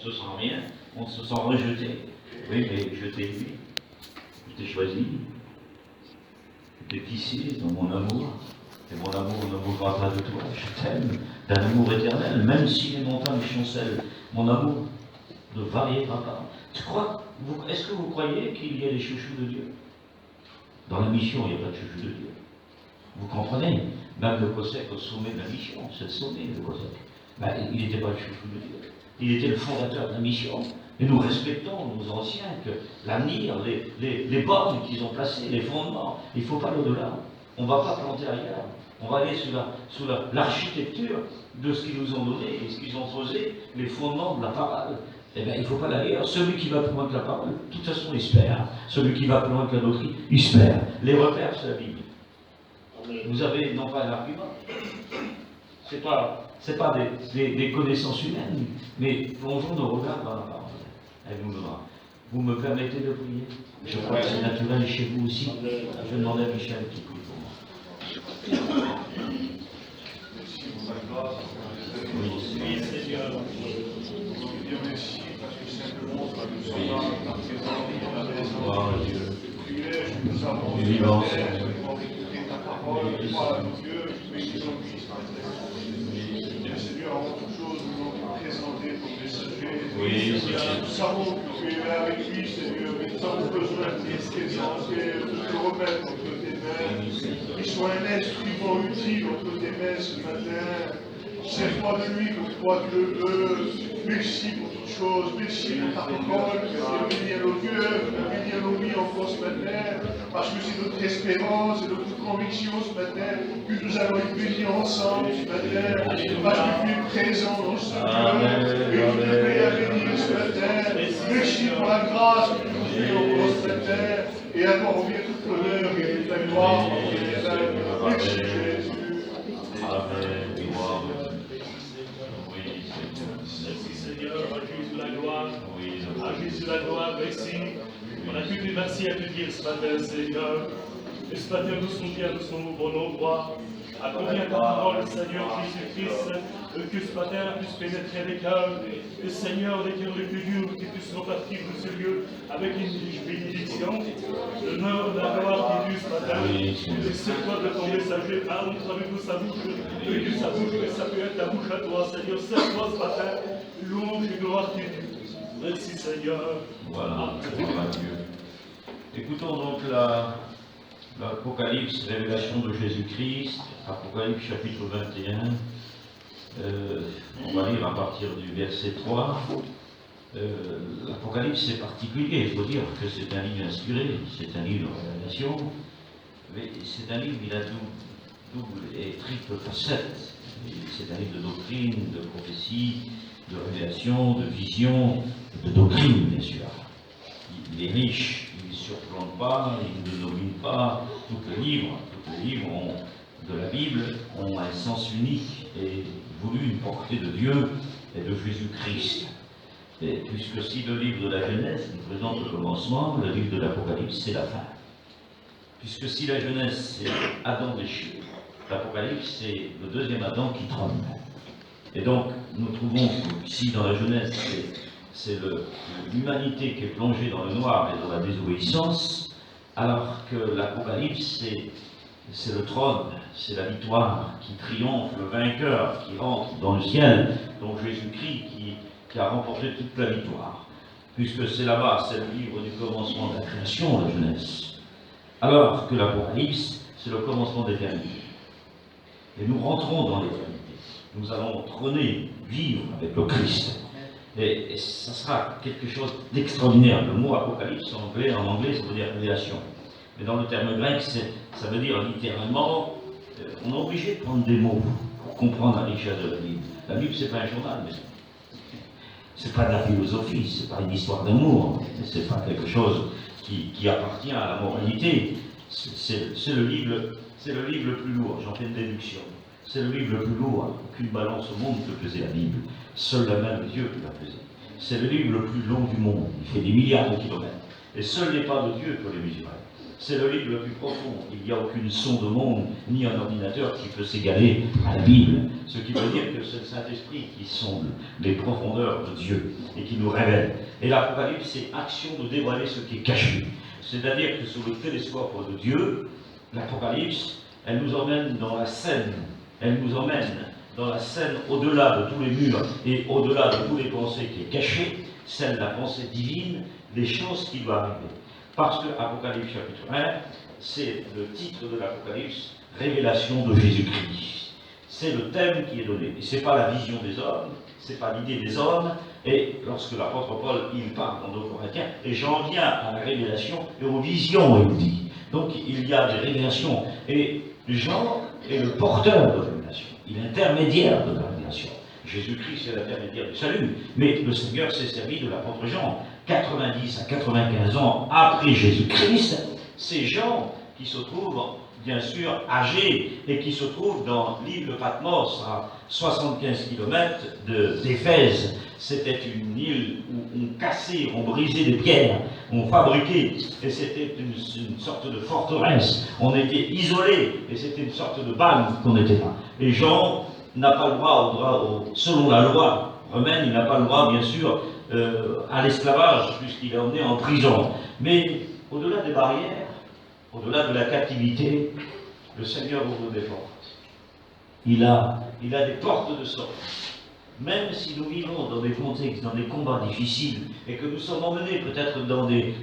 se sent rien, on se sent rejeté. Oui, mais je t'ai aimé, je t'ai choisi, je t'ai tissé dans mon amour, et mon amour ne bougera pas de toi. Je t'aime d'un amour éternel, même si les montagnes chancellent, mon amour ne variera pas. Est-ce que vous croyez qu'il y a des chouchous de Dieu? Dans la mission, il n'y a pas de chouchous de Dieu. Vous comprenez? Même le Cossack au sommet de la mission, c'est le sommet, le Cossack. Ben, il n'était pas le chouchou de Dieu. Il était le fondateur de la mission. Et nous respectons nos anciens, que l'avenir, les bornes qu'ils ont placées, les fondements, il ne faut pas l'au-delà. On ne va pas planter ailleurs. On va aller sous l'architecture de ce qu'ils nous ont donné et ce qu'ils ont posé, les fondements de la parole. Eh bien, il ne faut pas l'aller. Celui qui va plus loin que la parole, de toute façon, il se perd. Celui qui va plus loin que la doctrine, il se perd. Les repères, c'est la Bible. Vous avez non pas un argument, c'est pas des connaissances humaines, mais plongeons nos regards dans la parole. Elle nous donnera. Vous me permettez de prier? Je crois que c'est naturel chez vous aussi. Je demande à Michel qui prie pour moi. Oui, Seigneur. Dieu merci, parce que simplement, nous sommes dans ta présence, Gloire à Dieu. privilège que nous avons de Vivant, écouter ta parole, gloire à Dieu, mais qu'ils ont pu Seigneur, avant toute chose, nous voulons te présenter ton messager. Oui, Seigneur. Nous savons que tu es là avec lui, Seigneur, mais nous avons besoin de tes présence, de te remettre entre tes mains. Qu'il soit un instrument utile entre tes mains ce matin. Sers-toi de lui comme toi tu le veux. Merci pour toutes choses. Merci pour ta parole qui a béni à nos cœurs, qui a béni à nos vies encore ce matin. Parce que c'est notre espérance et notre conviction ce matin que nous allons être bénis ensemble ce matin. Parce que tu es présent dans ce cœur et tu te fais à bénir ce matin. Merci pour la grâce que tu nous fais encore ce matin. Et à toi revient toute l'honneur et toute la gloire. Merci Jésus. Amen. Merci Seigneur, à Jésus la gloire, Oui, à Jésus la gloire, merci. On a plus de merci à te dire ce matin, Seigneur. Et ce matin, nous sommes bien, nous sommes au bon endroit. À combien ta parole, Seigneur Jésus-Christ, que ce matin puisse pénétrer les cœurs. Et Seigneur, les cœurs les plus durs, qui puissent repartir de ce lieu avec une bénédiction. L'honneur de la gloire qui est due ce matin. Et c'est toi de ton messager, parle à travers de sa bouche. Et que sa bouche, mais ça peut être ta bouche à toi, Seigneur. C'est toi ce matin. Louange et gloire qui est due. Merci Seigneur. Voilà, gloire à Dieu. Écoutons donc l'Apocalypse, révélation de Jésus-Christ, Apocalypse chapitre 21. On va lire à partir du verset 3. L'Apocalypse c'est particulier, il faut dire que c'est un livre inspiré, c'est un livre de révélation, mais c'est un livre, il a double et triple facette. C'est un livre de doctrine, de prophétie, de révélation, de vision, de doctrine, bien sûr. Il est riche, il ne surplombe pas, il ne domine pas. Toutes les livres de la Bible ont un sens unique et voulu une portée de Dieu et de Jésus-Christ. Et puisque si le livre de la Genèse nous présente le commencement, le livre de l'Apocalypse c'est la fin. Puisque si la Genèse c'est Adam déchu, l'Apocalypse c'est le deuxième Adam qui trône. Et donc nous trouvons qu'ici dans la Genèse c'est l'humanité qui est plongée dans le noir et dans la désobéissance, alors que l'Apocalypse c'est le trône, c'est la victoire qui triomphe, le vainqueur qui rentre dans le ciel, donc Jésus-Christ qui a remporté toute la victoire. Puisque c'est là-bas, c'est le livre du commencement de la création, la Genèse. Alors que l'Apocalypse, c'est le commencement de l'éternité. Et nous rentrons dans l'éternité. Nous allons trôner, vivre avec le Christ. Et ça sera quelque chose d'extraordinaire. Le mot Apocalypse en anglais, ça veut dire révélation. Mais dans le terme grec, ça veut dire littéralement, on est obligé de prendre des mots pour comprendre la richesse de la Bible. La Bible, c'est pas un journal, mais c'est pas de la philosophie, c'est pas une histoire d'amour, c'est pas quelque chose qui appartient à la moralité. C'est le livre le plus lourd, j'en fais une déduction. C'est le livre le plus lourd, aucune balance au monde ne peut peser la Bible. Seule la main de Dieu peut la peser. C'est le livre le plus long du monde, il fait des milliards de kilomètres. Et seul n'est pas de Dieu peut les mesurer. c'est le livre le plus profond. Il n'y a aucune sonde au monde, ni un ordinateur qui peut s'égaler à la Bible. Ce qui veut dire que c'est le Saint-Esprit qui sonde les profondeurs de Dieu et qui nous révèle. Et l'Apocalypse, c'est action de dévoiler ce qui est caché. C'est-à-dire que sous le télescope de Dieu, l'Apocalypse, elle nous emmène dans la scène. Elle nous emmène dans la scène au-delà de tous les murs et au-delà de toutes les pensées qui est cachée, celle de la pensée divine, des choses qui doivent arriver. Parce que Apocalypse chapitre 1, c'est le titre de l'Apocalypse, Révélation de Jésus-Christ. C'est le thème qui est donné. Et ce n'est pas la vision des hommes, ce n'est pas l'idée des hommes. Et lorsque l'apôtre Paul, il parle dans 2 Corinthiens, et j'en viens à la révélation et aux visions, il dit. Donc il y a des révélations. Et Jean est le porteur de révélation. Il est intermédiaire de la révélation. Jésus-Christ est l'intermédiaire du salut. Mais le Seigneur s'est servi de l'apôtre Jean. 90 à 95 ans après Jésus-Christ, c'est Jean qui se trouve, bien sûr, âgé et qui se trouve dans l'île de Patmos, à 75 km d'Éphèse. C'était une île où on cassait, on brisait des pierres, on fabriquait, et c'était une sorte de forteresse. On était isolé, et c'était une sorte de bagne qu'on était là. Et Jean n'a pas le droit, selon la loi romaine, il n'a pas le droit, bien sûr, à l'esclavage, puisqu'il est emmené en prison. Mais au-delà des barrières, au-delà de la captivité, le Seigneur ouvre des portes. Il a des portes de sortie. Même si nous vivons dans des contextes, dans des combats difficiles, et que nous sommes emmenés peut-être dans des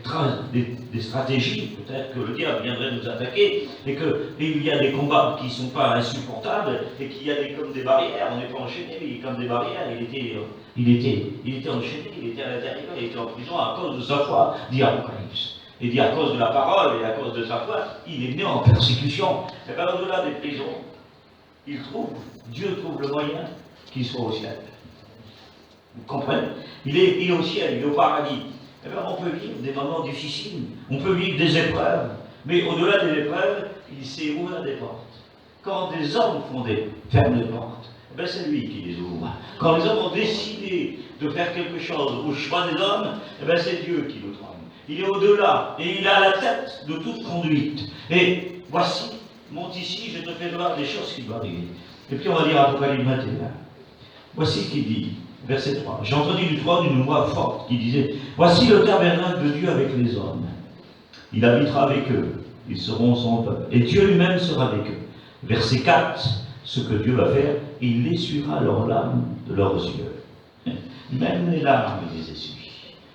stratégies, peut-être que le diable viendrait nous attaquer, et qu'il y a des combats qui ne sont pas insupportables, et qu'il y a comme des barrières, on n'est pas enchaîné, mais comme des barrières, il était enchaîné, il était à l'intérieur, il était en prison à cause de sa foi, dit Apocalypse. Et dit à cause de la parole et à cause de sa foi, il est né en persécution. Et bien au-delà des prisons, Dieu trouve le moyen qu'il soit au ciel. Vous comprenez? Il est au ciel, il est au paradis. Eh bien, on peut vivre des moments difficiles, on peut vivre des épreuves, mais au-delà des épreuves, il sait ouvrir des portes. Quand des hommes ferment des portes, eh bien, c'est lui qui les ouvre. Quand les hommes ont décidé de faire quelque chose au choix des hommes, eh bien, c'est Dieu qui le trône. Il est au-delà, et il a la tête de toute conduite. Et voici, monte ici, je te fais voir des choses qui doivent arriver. Et puis on va dire Apocalypse 21. Voici ce qu'il dit, verset 3. J'ai entendu du trône une voix forte qui disait, voici le tabernacle de Dieu avec les hommes. Il habitera avec eux, ils seront son peuple. Et Dieu lui-même sera avec eux. Verset 4, ce que Dieu va faire, il essuiera leurs larmes de leurs yeux. Même les larmes, il les essuie.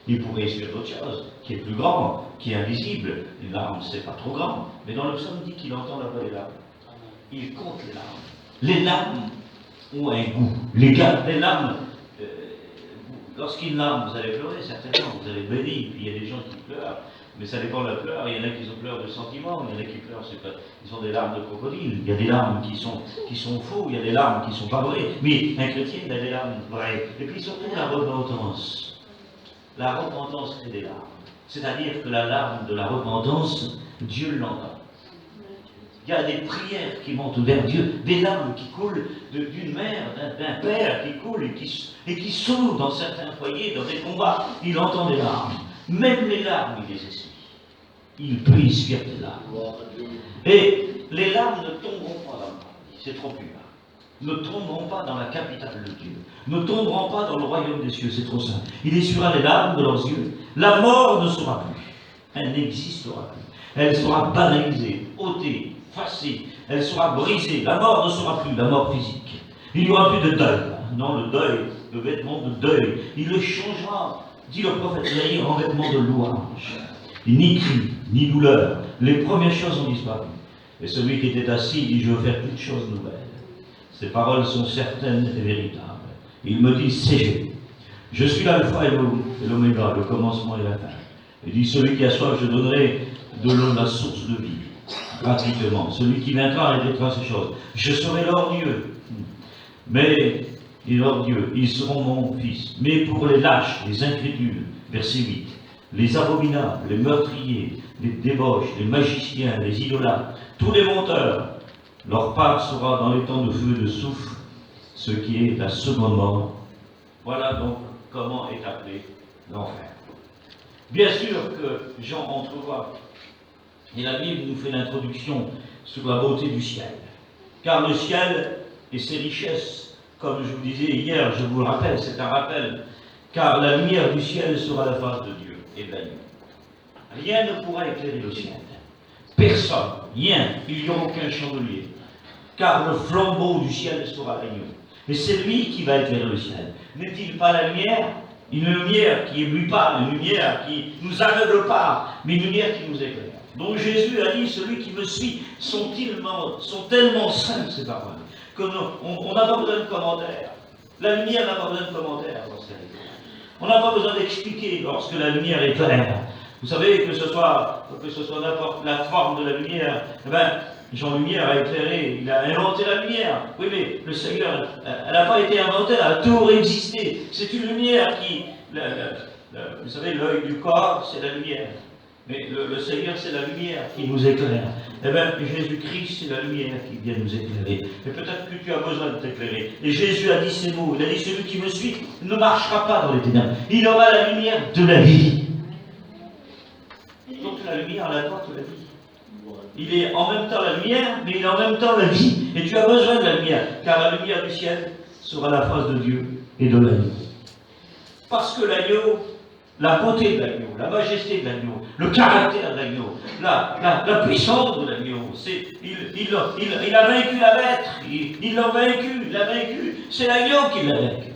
Il pourrait essuyer d'autres choses, qui est plus grand, qui est invisible. Les larmes, c'est pas trop grand. Mais dans le psaume dit qu'il entend la voix des larmes. Il compte les larmes. Les larmes ont un goût. Les larmes, lorsqu'une larme, vous allez pleurer, certainement, vous allez bénir, puis il y a des gens qui pleurent, mais ça dépend de la pleurs. Il y en a qui pleurent de sentiments, il y en a qui pleurent, ils ont des larmes de crocodile. Il y a des larmes qui sont faux, il y a des larmes qui ne sont pas vraies. Mais un chrétien, il a des larmes vraies. Et puis surtout la repentance. La repentance crée des larmes. C'est-à-dire que la larme de la repentance, Dieu l'entend. Il y a des prières qui montent vers Dieu, des larmes qui coulent d'une mère, d'un père qui coulent et qui s'ouvrent dans certains foyers, dans des combats. Il entend des larmes. Même les larmes, il les essuie. Il peut essuyer des larmes. Et les larmes ne tomberont pas dans le paradis, c'est trop pur. Ne tomberont pas dans la capitale de Dieu. Ne tomberont pas dans le royaume des cieux, c'est trop simple. Il essuiera les larmes de leurs yeux. La mort ne sera plus. Elle n'existera plus. Elle sera banalisée, ôtée, effacée. Elle sera brisée. La mort ne sera plus, la mort physique. Il n'y aura plus de deuil. Non, le deuil, le vêtement de deuil, il le changera, dit le prophète Isaïe, en vêtement de louange. Ni cri, ni douleur. Les premières choses ont disparu. Et celui qui était assis dit, je veux faire toutes choses nouvelles. Ces paroles sont certaines et véritables. Il me dit, c'est je suis l'alpha et l'oméga, le commencement et la fin. Il dit, celui qui a soif, je donnerai de l'eau, la source de vie, gratuitement. Celui qui viendra répétera ces choses. Je serai leur Dieu. Mais, dit leur Dieu, ils seront mon fils. Mais pour les lâches, les incrédules, verset 8, les abominables, les meurtriers, les débauches, les magiciens, les idolâtres, tous les menteurs, leur part sera dans les temps de feu et de souffle, ce qui est la seconde mort. Voilà donc comment est appelé l'enfer. Bien sûr que Jean entrevoit Et la Bible nous fait l'introduction sur la beauté du ciel. Car le ciel et ses richesses, comme je vous disais hier, je vous le rappelle, c'est un rappel, car la lumière du ciel sera la face de Dieu et de l'agneau. Rien ne pourra éclairer le ciel. Personne, rien, il n'y aura aucun chandelier. Car le flambeau du ciel sera l'agneau. Et c'est lui qui va éclairer le ciel. N'est-il pas la lumière? Une lumière qui n'éblouit pas, une lumière qui ne nous aveugle pas, mais une lumière qui nous éclaire. Donc Jésus a dit, celui qui me suit sont tellement simples ces paroles, qu'on n'a pas besoin de commentaires. La lumière n'a pas besoin de commentaires dans cette vie. On n'a pas besoin d'expliquer lorsque la lumière est claire. Vous savez, que ce soit n'importe la forme de la lumière, eh bien, Jean Lumière a éclairé, il a inventé la lumière. Oui, mais le Seigneur, elle n'a pas été inventée, elle a toujours existé. C'est une lumière qui, vous savez, l'œil du corps, c'est la lumière. Mais le Seigneur, c'est la lumière qui nous éclaire. Eh bien, Jésus-Christ, c'est la lumière qui vient nous éclairer. Et peut-être que tu as besoin de t'éclairer. Et Jésus a dit ces mots, il a dit, celui qui me suit ne marchera pas dans les ténèbres. Il aura la lumière de la vie. Donc la lumière, elle apporte la vie. Il est en même temps la lumière, mais il est en même temps la vie. Et tu as besoin de la lumière, car la lumière du ciel sera la face de Dieu et de l'agneau. Parce que l'agneau, la beauté de l'agneau, la majesté de l'agneau, le caractère de l'agneau, la puissance de l'agneau, il a vaincu la bête, il l'a vaincu, c'est l'agneau qui l'a vaincu.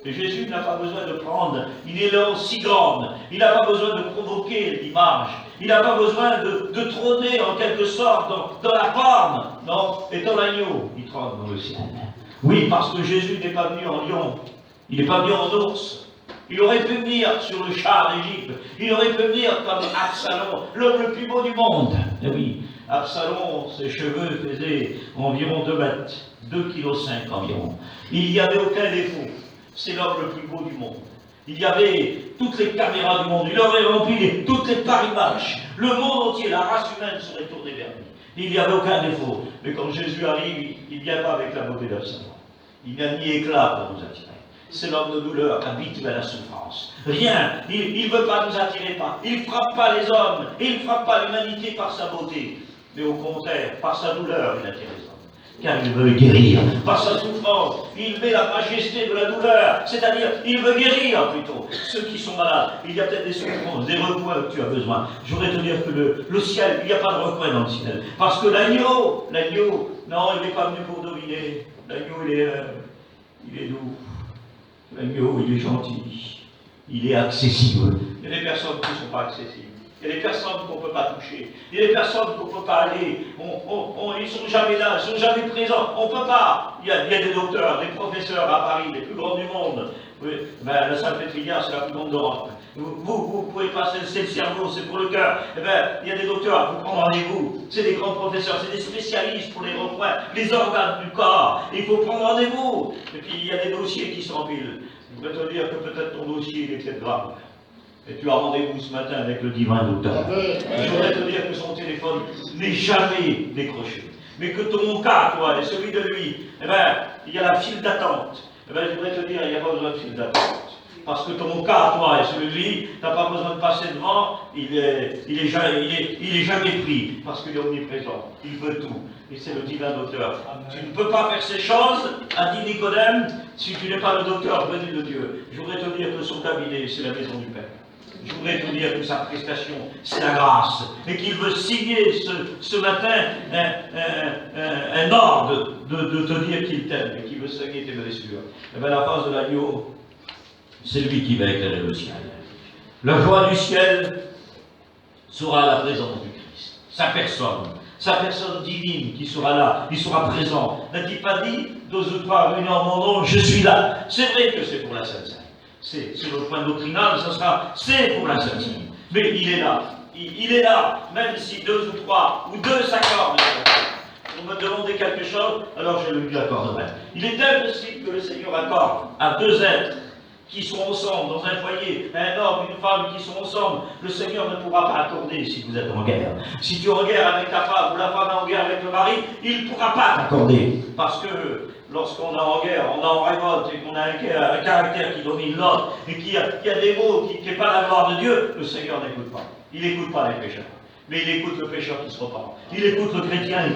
Et Jésus n'a pas besoin de prendre une élan si grande, il n'a pas besoin de provoquer l'image, il n'a pas besoin de trôner en quelque sorte dans la forme, non, et dans l'agneau, il trône dans le ciel. Oui, parce que Jésus n'est pas venu en lion, il n'est pas venu en ours. Il aurait pu venir sur le char d'Égypte, il aurait pu venir comme Absalom, l'homme le plus beau du monde. Et oui, Absalom, ses cheveux faisaient environ 2 mètres, 2,5 kg environ. Il n'y avait aucun défaut. C'est l'homme le plus beau du monde. Il y avait toutes les caméras du monde. Il aurait rempli toutes les parimages. Le monde entier, la race humaine serait tournée vers lui. Il n'y avait aucun défaut. Mais quand Jésus arrive, il ne vient pas avec la beauté d'Absalom. Il n'y a ni éclat pour nous attirer. C'est l'homme de douleur, habitué à la souffrance. Rien. Il ne veut pas nous attirer par. Il ne frappe pas les hommes. Il ne frappe pas l'humanité par sa beauté. Mais au contraire, par sa douleur, il attire les hommes. Car il veut guérir. Par sa souffrance, il met la majesté de la douleur. C'est-à-dire, il veut guérir plutôt ceux qui sont malades. Il y a peut-être des souffrances, des recoins que tu as besoin. Je voudrais te dire que le ciel, il n'y a pas de recoin dans le ciel. Parce que l'agneau, non, il n'est pas venu pour dominer. L'agneau, il est doux. L'agneau, il est gentil. Il est accessible. Il y a des personnes qui ne sont pas accessibles. Il y a des personnes qu'on ne peut pas toucher. Il y a des personnes qu'on ne peut pas aller. Ils ne sont jamais là, ils ne sont jamais présents. On ne peut pas. Il y a des docteurs, des professeurs à Paris, les plus grands du monde. Oui, ben, la Salpêtrière, c'est la plus grande d'Europe. Vous pouvez passer, c'est le cerveau, c'est pour le cœur. Eh ben, il y a des docteurs, vous prendre rendez-vous. C'est des grands professeurs, c'est des spécialistes pour les recoins, les organes du corps. Il faut prendre rendez-vous. Et puis, il y a des dossiers qui s'empilent. Je vais te dire que peut-être ton dossier, il est peut-être grave. Et tu as rendez-vous ce matin avec le divin docteur. Je voudrais te dire que son téléphone n'est jamais décroché. Mais que ton cas, toi, et celui de lui, eh ben, il y a la file d'attente. Eh ben, je voudrais te dire, il n'y a pas besoin de file d'attente. Parce que ton cas, toi, et celui de lui, tu n'as pas besoin de passer devant, il est jamais pris. Parce qu'il est omniprésent. Il veut tout. Et c'est le divin docteur. Tu ne peux pas faire ces choses, a dit Nicodème, si tu n'es pas le docteur venu de Dieu. Je voudrais te dire que son cabinet, c'est la maison du Père. Je voudrais te dire que sa prestation, c'est la grâce. Et qu'il veut signer ce matin un ordre de te dire qu'il t'aime et qu'il veut soigner tes blessures. Et bien la face de l'agneau, c'est lui qui va éclairer le ciel. La joie du ciel sera la présence du Christ. Sa personne divine qui sera là, il sera présent. N'a-t-il pas dit, 2 ou 3 réunis en mon nom, je suis là. C'est vrai que c'est pour la Sainte Seine. C'est le point doctrinal, c'est pour la Sainte Seine. Mais il est là. Il est là, même si 2 ou 3 ou 2 s'accordent. Pour me demander quelque chose, alors je lui accorderai. Il est impossible que le Seigneur accorde à 2 êtres qui sont ensemble, dans un foyer, un homme, une femme qui sont ensemble, le Seigneur ne pourra pas accorder si vous êtes en guerre. Si tu es en guerre avec ta femme ou la femme est en guerre avec le mari, il ne pourra pas t'accorder. Parce que lorsqu'on est en guerre, on est en révolte et qu'on a un caractère qui domine l'autre et qu'il y a des mots qui n'est pas la gloire de Dieu, le Seigneur n'écoute pas. Il n'écoute pas les pécheurs. Mais il écoute le pécheur qui se repent. Il écoute le chrétien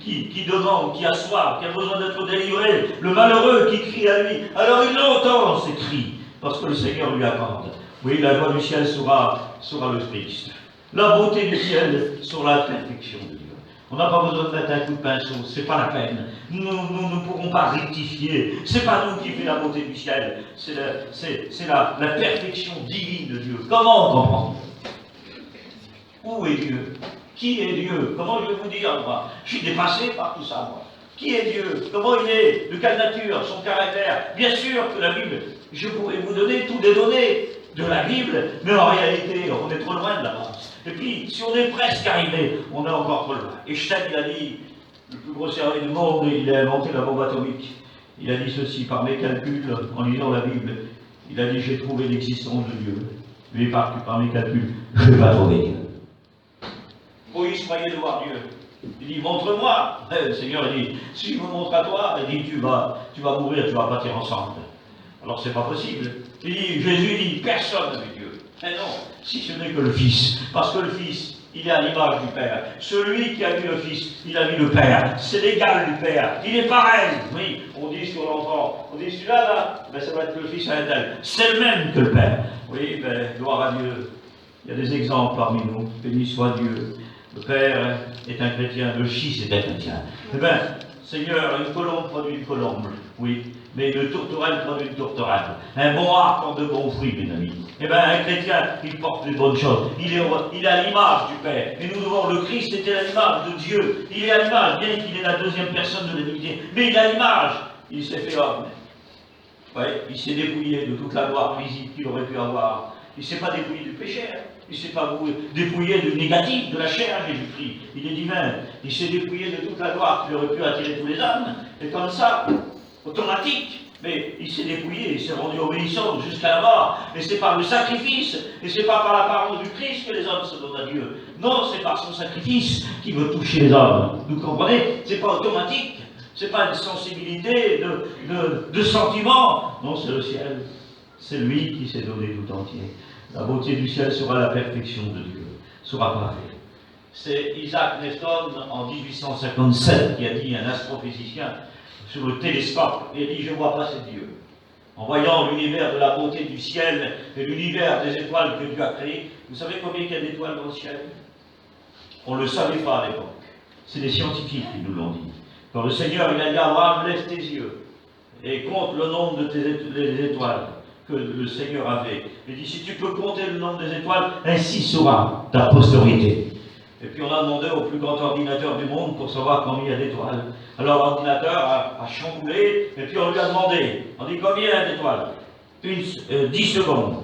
qui demande, qui a soif, qui a besoin d'être délivré, le malheureux qui crie à lui. Alors il entend ces cris, parce que le Seigneur lui accorde. Oui, la joie du ciel sera le Christ. La beauté du ciel sera la perfection de Dieu. On n'a pas besoin de mettre un coup de pinceau, c'est pas la peine. Nous ne pourrons pas rectifier. C'est pas nous qui fait la beauté du ciel, c'est la perfection divine de Dieu. Comment comprendre? Où est Dieu? Qui est Dieu? Comment je vais vous dire, moi? Je suis dépassé par tout ça, moi. Qui est Dieu? Comment il est? De quelle nature? Son caractère? Bien sûr que la Bible, je pourrais vous donner toutes les données de la Bible, mais en réalité, on est trop loin de l'avance. Et puis, si on est presque arrivé, on est encore trop loin. Einstein, il a dit, le plus gros cerveau du monde, il a inventé la bombe atomique. Il a dit ceci, par mes calculs, en lisant la Bible, il a dit, j'ai trouvé l'existence de Dieu. Mais par mes calculs, je n'ai pas trouvé Dieu. Moïse croyait de voir Dieu. Il dit, montre-moi. Le Seigneur, il dit, si je me montre à toi, il dit, tu vas mourir, tu vas partir ensemble. Alors c'est pas possible. Il dit, Jésus dit, personne n'a vu Dieu. Mais non, si ce n'est que le Fils. Parce que le Fils, il est à l'image du Père. Celui qui a vu le Fils, il a vu le Père. C'est l'égal du Père. Il est pareil. Oui, on dit sur l'enfant, on dit celui-là, là, ben, ça va être le Fils à l'intérieur. C'est le même que le Père. Oui, ben, gloire à Dieu. Il y a des exemples parmi nous. Béni soit Dieu. Le Père est un chrétien, le Fils est un chrétien. Eh bien, Seigneur, une colombe produit une colombe, oui, mais une tourterelle produit une tourterelle. Un bon arbre porte de bons fruits, mes amis. Eh bien, un chrétien, il porte les bonnes choses. Il est à l'image du Père. Et nous devons, le Christ était à l'image de Dieu. Il est à l'image, bien qu'il est la deuxième personne de l'Église. Mais il est à l'image. Il s'est fait homme. Ouais, il s'est dépouillé de toute la gloire visible qu'il aurait pu avoir. Il ne s'est pas dépouillé du péché. Il ne s'est pas dépouillé du négatif, de la chair, Jésus-Christ. Il est divin. Il s'est dépouillé de toute la gloire qui aurait pu attirer tous les hommes. Et comme ça, automatique. Mais il s'est dépouillé, il s'est rendu obéissant jusqu'à la mort. Et c'est par le sacrifice, et c'est pas par la parole du Christ que les hommes se donnent à Dieu. Non, c'est par son sacrifice qui veut toucher les hommes. Vous comprenez? C'est pas automatique. C'est pas une sensibilité de sentiment. Non, c'est le ciel. C'est lui qui s'est donné tout entier. La beauté du ciel sera la perfection de Dieu, sera parfaite. C'est Isaac Newton, en 1857, qui a dit, un astrophysicien, sur le télescope, il a dit, je vois passer Dieu. En voyant l'univers de la beauté du ciel et l'univers des étoiles que Dieu a créées, vous savez combien il y a d'étoiles dans le ciel? On ne le savait pas à l'époque. C'est des scientifiques qui nous l'ont dit. Quand le Seigneur, il a dit à Abraham, lève tes yeux et compte le nombre de tes étoiles que le Seigneur avait. Il dit, si tu peux compter le nombre des étoiles, ainsi sera ta postérité. Et puis on a demandé au plus grand ordinateur du monde pour savoir combien il y a d'étoiles. Alors l'ordinateur a chamboulé, et puis on lui a demandé, on dit combien il y a d'étoiles? 10 secondes,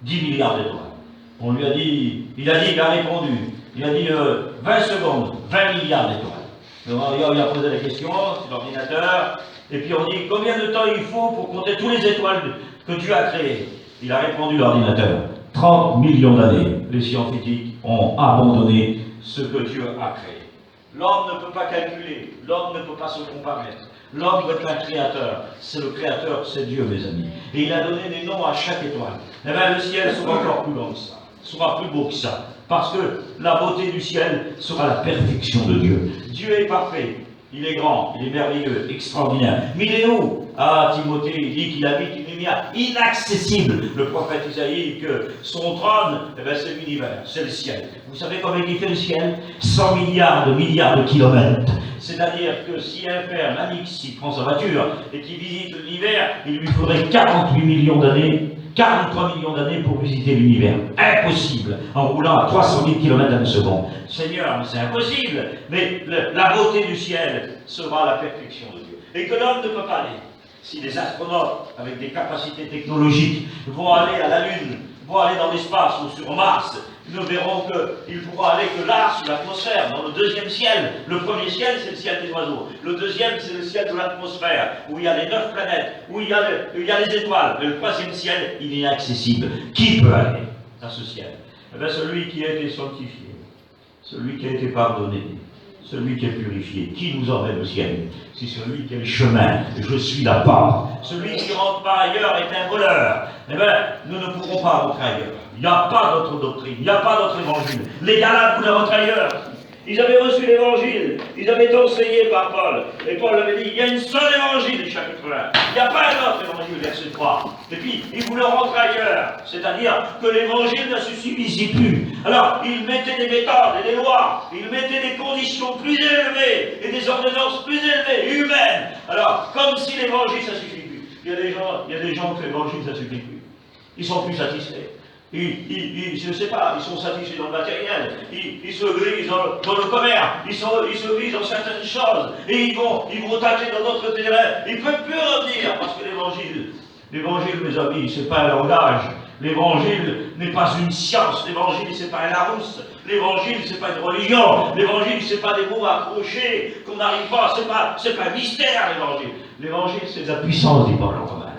10 milliards d'étoiles. On lui a dit, il a répondu, il a dit 20 secondes, 20 milliards d'étoiles. On lui a posé la question, c'est l'ordinateur, et puis on dit combien de temps il faut pour compter tous les étoiles que Dieu a créées? Il a répondu, l'ordinateur, 30 millions d'années. Les scientifiques ont abandonné ce que Dieu a créé. L'homme ne peut pas calculer, l'homme ne peut pas se comparer. L'homme est un créateur. C'est le créateur, c'est Dieu, mes amis. Et il a donné des noms à chaque étoile. Eh bien, le ciel sera encore plus grand que ça, sera plus beau que ça. Parce que la beauté du ciel sera la perfection de Dieu. Dieu est parfait. Il est grand, il est merveilleux, extraordinaire. Mais il est où? Ah, Timothée, il dit qu'il habite une lumière inaccessible. Le prophète Isaïe, que son trône, eh ben, c'est l'univers, c'est le ciel. Vous savez combien il fait le ciel? 100 milliards de kilomètres. C'est-à-dire que si un père, Manix, il prend sa voiture et qu'il visite l'univers, il lui faudrait 48 millions d'années, 43 millions d'années pour visiter l'univers. Impossible, en roulant à 300 000 km à la seconde. Seigneur, c'est impossible, mais la beauté du ciel sera la perfection de Dieu. Et que l'homme ne peut pas aller. Si les astronautes, avec des capacités technologiques, vont aller à la Lune, vont aller dans l'espace ou sur Mars, nous verrons qu'ils pourront aller que là, sous l'atmosphère, dans le deuxième ciel. Le premier ciel, c'est le ciel des oiseaux. Le deuxième, c'est le ciel de l'atmosphère, où il y a les 9 planètes, où il y a les étoiles. Et le troisième ciel, il est inaccessible. Qui peut aller à ce ciel? Eh bien, celui qui a été sanctifié, celui qui a été pardonné, celui qui est purifié. Qui nous emmène au ciel? C'est celui qui est le chemin. Je suis la porte. Celui qui rentre par ailleurs est un voleur. eh bien, nous ne pourrons pas rentrer ailleurs. Il n'y a pas d'autre doctrine, il n'y a pas d'autre évangile. Les Galates voulaient rentrer ailleurs. Ils avaient reçu l'évangile, ils avaient été enseignés par Paul. Et Paul avait dit, il y a une seule évangile, chapitre 1. Il n'y a pas un autre évangile, verset 3. Et puis, ils voulaient rentrer ailleurs. C'est-à-dire que l'évangile ne se suffisait plus. Alors, ils mettaient des méthodes et des lois, ils mettaient des conditions plus élevées et des ordonnances plus élevées, humaines. Alors, comme si l'évangile, ça ne suffit plus. Il y a des gens que l'évangile, ça ne suffit plus. Ils sont plus satisfaits. Je ne sais pas, ils sont satisfaits dans le matériel, ils se grisent dans le commerce, ils se grisent dans certaines choses, et ils vont tâcher dans d'autres terrains. Ils ne peuvent plus revenir, parce que l'évangile, mes amis, ce n'est pas un langage. L'évangile n'est pas une science, l'évangile, ce n'est pas un Larousse, l'évangile, ce n'est pas une religion, l'évangile, ce n'est pas des mots accrochés qu'on n'arrive pas, ce n'est pas un mystère, l'évangile. L'évangile, c'est de la puissance, dit Paul en Romains.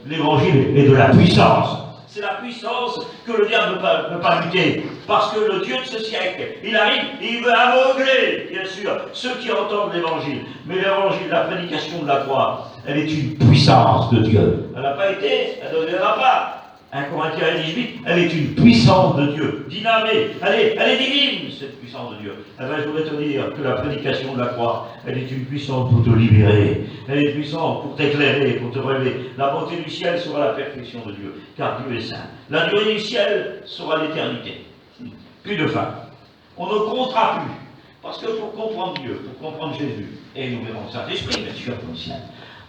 L'évangile est de la puissance. C'est la puissance que le diable ne peut pas lutter. Parce que le Dieu de ce siècle, il arrive et il veut aveugler, bien sûr, ceux qui entendent l'évangile. Mais l'évangile, la prédication de la croix, elle est une puissance de Dieu. Elle n'a pas été, elle ne deviendra pas. 1 Corinthiens 18, elle est une puissance de Dieu, dynamée, elle est divine, cette puissance de Dieu. Eh bien, je voudrais te dire que la prédication de la croix, elle est une puissance pour te libérer, elle est puissante pour t'éclairer, pour te relever. La beauté du ciel sera la perfection de Dieu, car Dieu est saint. La durée du ciel sera l'éternité. Plus de fin. On ne comptera plus. Parce que pour comprendre Dieu, pour comprendre Jésus, et nous verrons le Saint-Esprit, bien sûr, comme ciel.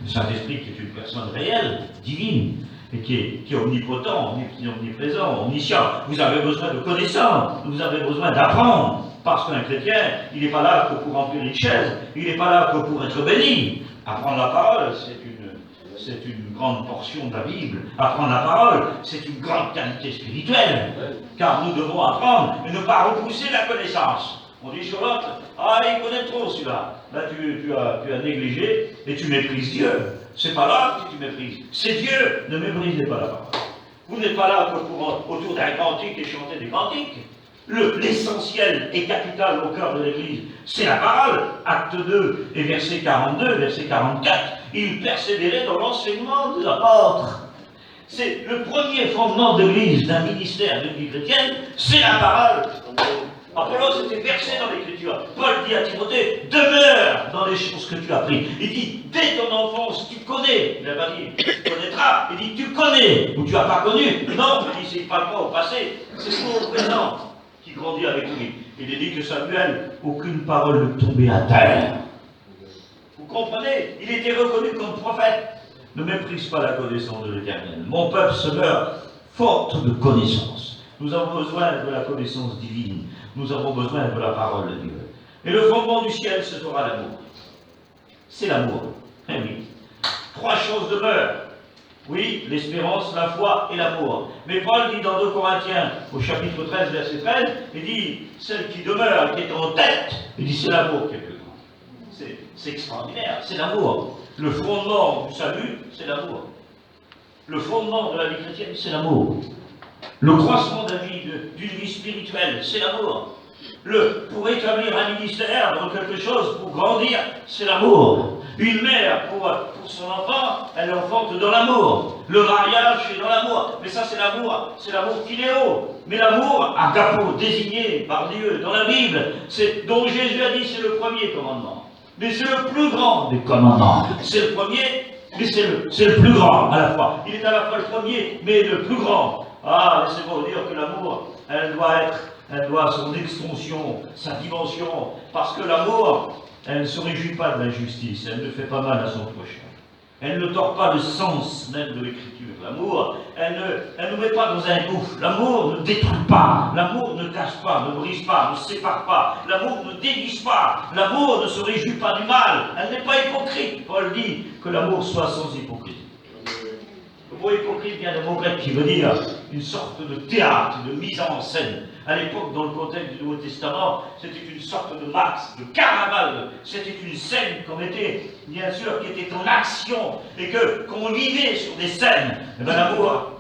Le Saint-Esprit qui est une personne réelle, divine, et qui est omnipotent, omniprésent, omniscient. Vous avez besoin de connaissances, vous avez besoin d'apprendre. Parce qu'un chrétien, il n'est pas là que pour remplir une chaise, il n'est pas là que pour être béni. Apprendre la parole, c'est une grande portion de la Bible. Apprendre la parole, c'est une grande qualité spirituelle. Car nous devons apprendre et ne pas repousser la connaissance. On dit sur l'autre, ah, il connaît trop celui-là. Là, tu as négligé et tu méprises Dieu. C'est pas là que tu méprises. C'est Dieu. Ne méprisez pas la parole. Vous n'êtes pas là que pour autour d'un cantique et chanter des cantiques. L'essentiel et capital au cœur de l'Église, c'est la parole. Acte 2 et verset 42, verset 44. Il persévérait dans l'enseignement des apôtres. C'est le premier fondement de l'Église, d'un ministère de vie chrétienne, c'est la parole. Apollos était versé dans l'Écriture. Paul dit à Timothée, demeure dans les choses que tu as apprises. Il dit, dès ton enfance, tu connais. Il n'a pas dit, tu connaîtras. Il dit, tu connais, ou tu n'as pas connu. Non, il dit, c'est pas le au passé, c'est son présent qui grandit avec lui. Il est dit que Samuel, aucune parole ne tombait à terre. Vous comprenez? Il était reconnu comme prophète. Ne méprise pas la connaissance de l'Éternel. Mon peuple se meurt faute de connaissance. Nous avons besoin de la connaissance divine. Nous avons besoin de la parole de Dieu. Et le fondement du ciel, ce sera l'amour. C'est l'amour. Eh oui. 3 choses demeurent. Oui, l'espérance, la foi et l'amour. Mais Paul dit dans 2 Corinthiens, au chapitre 13, verset 13, il dit, celle qui demeure, qui est en tête, il dit, c'est l'amour qui est plus grand. C'est extraordinaire, c'est l'amour. Le fondement du salut, c'est l'amour. Le fondement de la vie chrétienne, c'est l'amour. Le croissement d'une vie spirituelle, c'est l'amour. Pour établir un ministère dans quelque chose, pour grandir, c'est l'amour. Une mère, pour son enfant, elle enfante dans l'amour. Le mariage, c'est dans l'amour. Mais ça, c'est l'amour philéo. Mais l'amour, agapo, désigné par Dieu dans la Bible, dont Jésus a dit, c'est le premier commandement. Mais c'est le plus grand des commandements. C'est le premier, mais c'est le plus grand à la fois. Il est à la fois le premier, mais le plus grand. Ah, laissez-moi vous dire que l'amour, elle doit son extension, sa dimension, parce que l'amour, elle ne se réjouit pas de l'injustice, elle ne fait pas mal à son prochain. Elle ne tord pas le sens même de l'écriture. L'amour, elle ne nous met pas dans un gouffre. L'amour ne détruit pas. L'amour ne casse pas, ne brise pas, ne sépare pas. L'amour ne dévisse pas. L'amour ne se réjouit pas du mal. Elle n'est pas hypocrite. Paul dit que l'amour soit sans hypocrisie. Le mot hypocrite vient d'un mot grec qui veut dire une sorte de théâtre, de mise en scène. À l'époque, dans le contexte du Nouveau Testament, c'était une sorte de max, de carnaval. C'était une scène qu'on était, bien sûr, qui était en action et qu'on vivait sur des scènes. Et bien l'amour,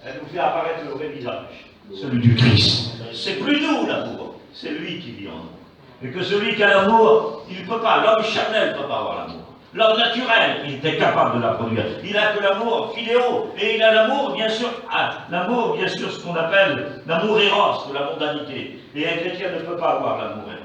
elle nous fait apparaître le vrai visage, celui du Christ. C'est plus nous l'amour, c'est lui qui vit en nous. Et que celui qui a l'amour, il ne peut pas, l'homme charnel ne peut pas avoir l'amour. L'homme naturel, il était capable de la produire. Il n'a que l'amour philéo, et il a l'amour, bien sûr, ce qu'on appelle l'amour éros, de la mondanité. Et un chrétien ne peut pas avoir l'amour éros.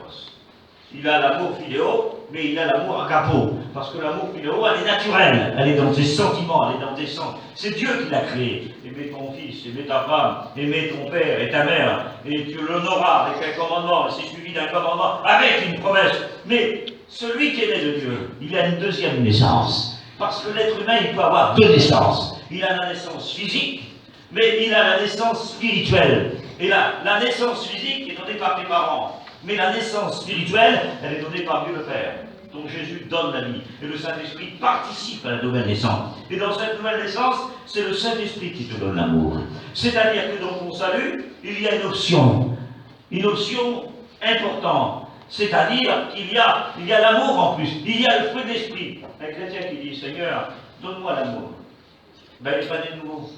Il a l'amour philéo, mais il a l'amour agapo. Parce que l'amour philéo, elle est naturelle, elle est dans tes sentiments, elle est dans tes sens. C'est Dieu qui l'a créé. Aimer ton fils, aimer ta femme, aimer ton père et ta mère, et tu l'honoras avec un commandement, et c'est suivi d'un commandement avec une promesse. Mais celui qui est né de Dieu, il a une deuxième naissance. Parce que l'être humain, il peut avoir deux naissances. Il a la naissance physique, mais il a la naissance spirituelle. Et la naissance physique est donnée par tes parents. Mais la naissance spirituelle, elle est donnée par Dieu le Père. Donc Jésus donne la vie. Et le Saint-Esprit participe à la nouvelle naissance. Et dans cette nouvelle naissance, c'est le Saint-Esprit qui te donne l'amour. C'est-à-dire que dans ton salut, il y a une option importante. C'est-à-dire qu'il y a l'amour en plus. Il y a le fruit de l'Esprit. Un chrétien qui dit, Seigneur, donne-moi l'amour. Ben, il n'est pas né de nouveau.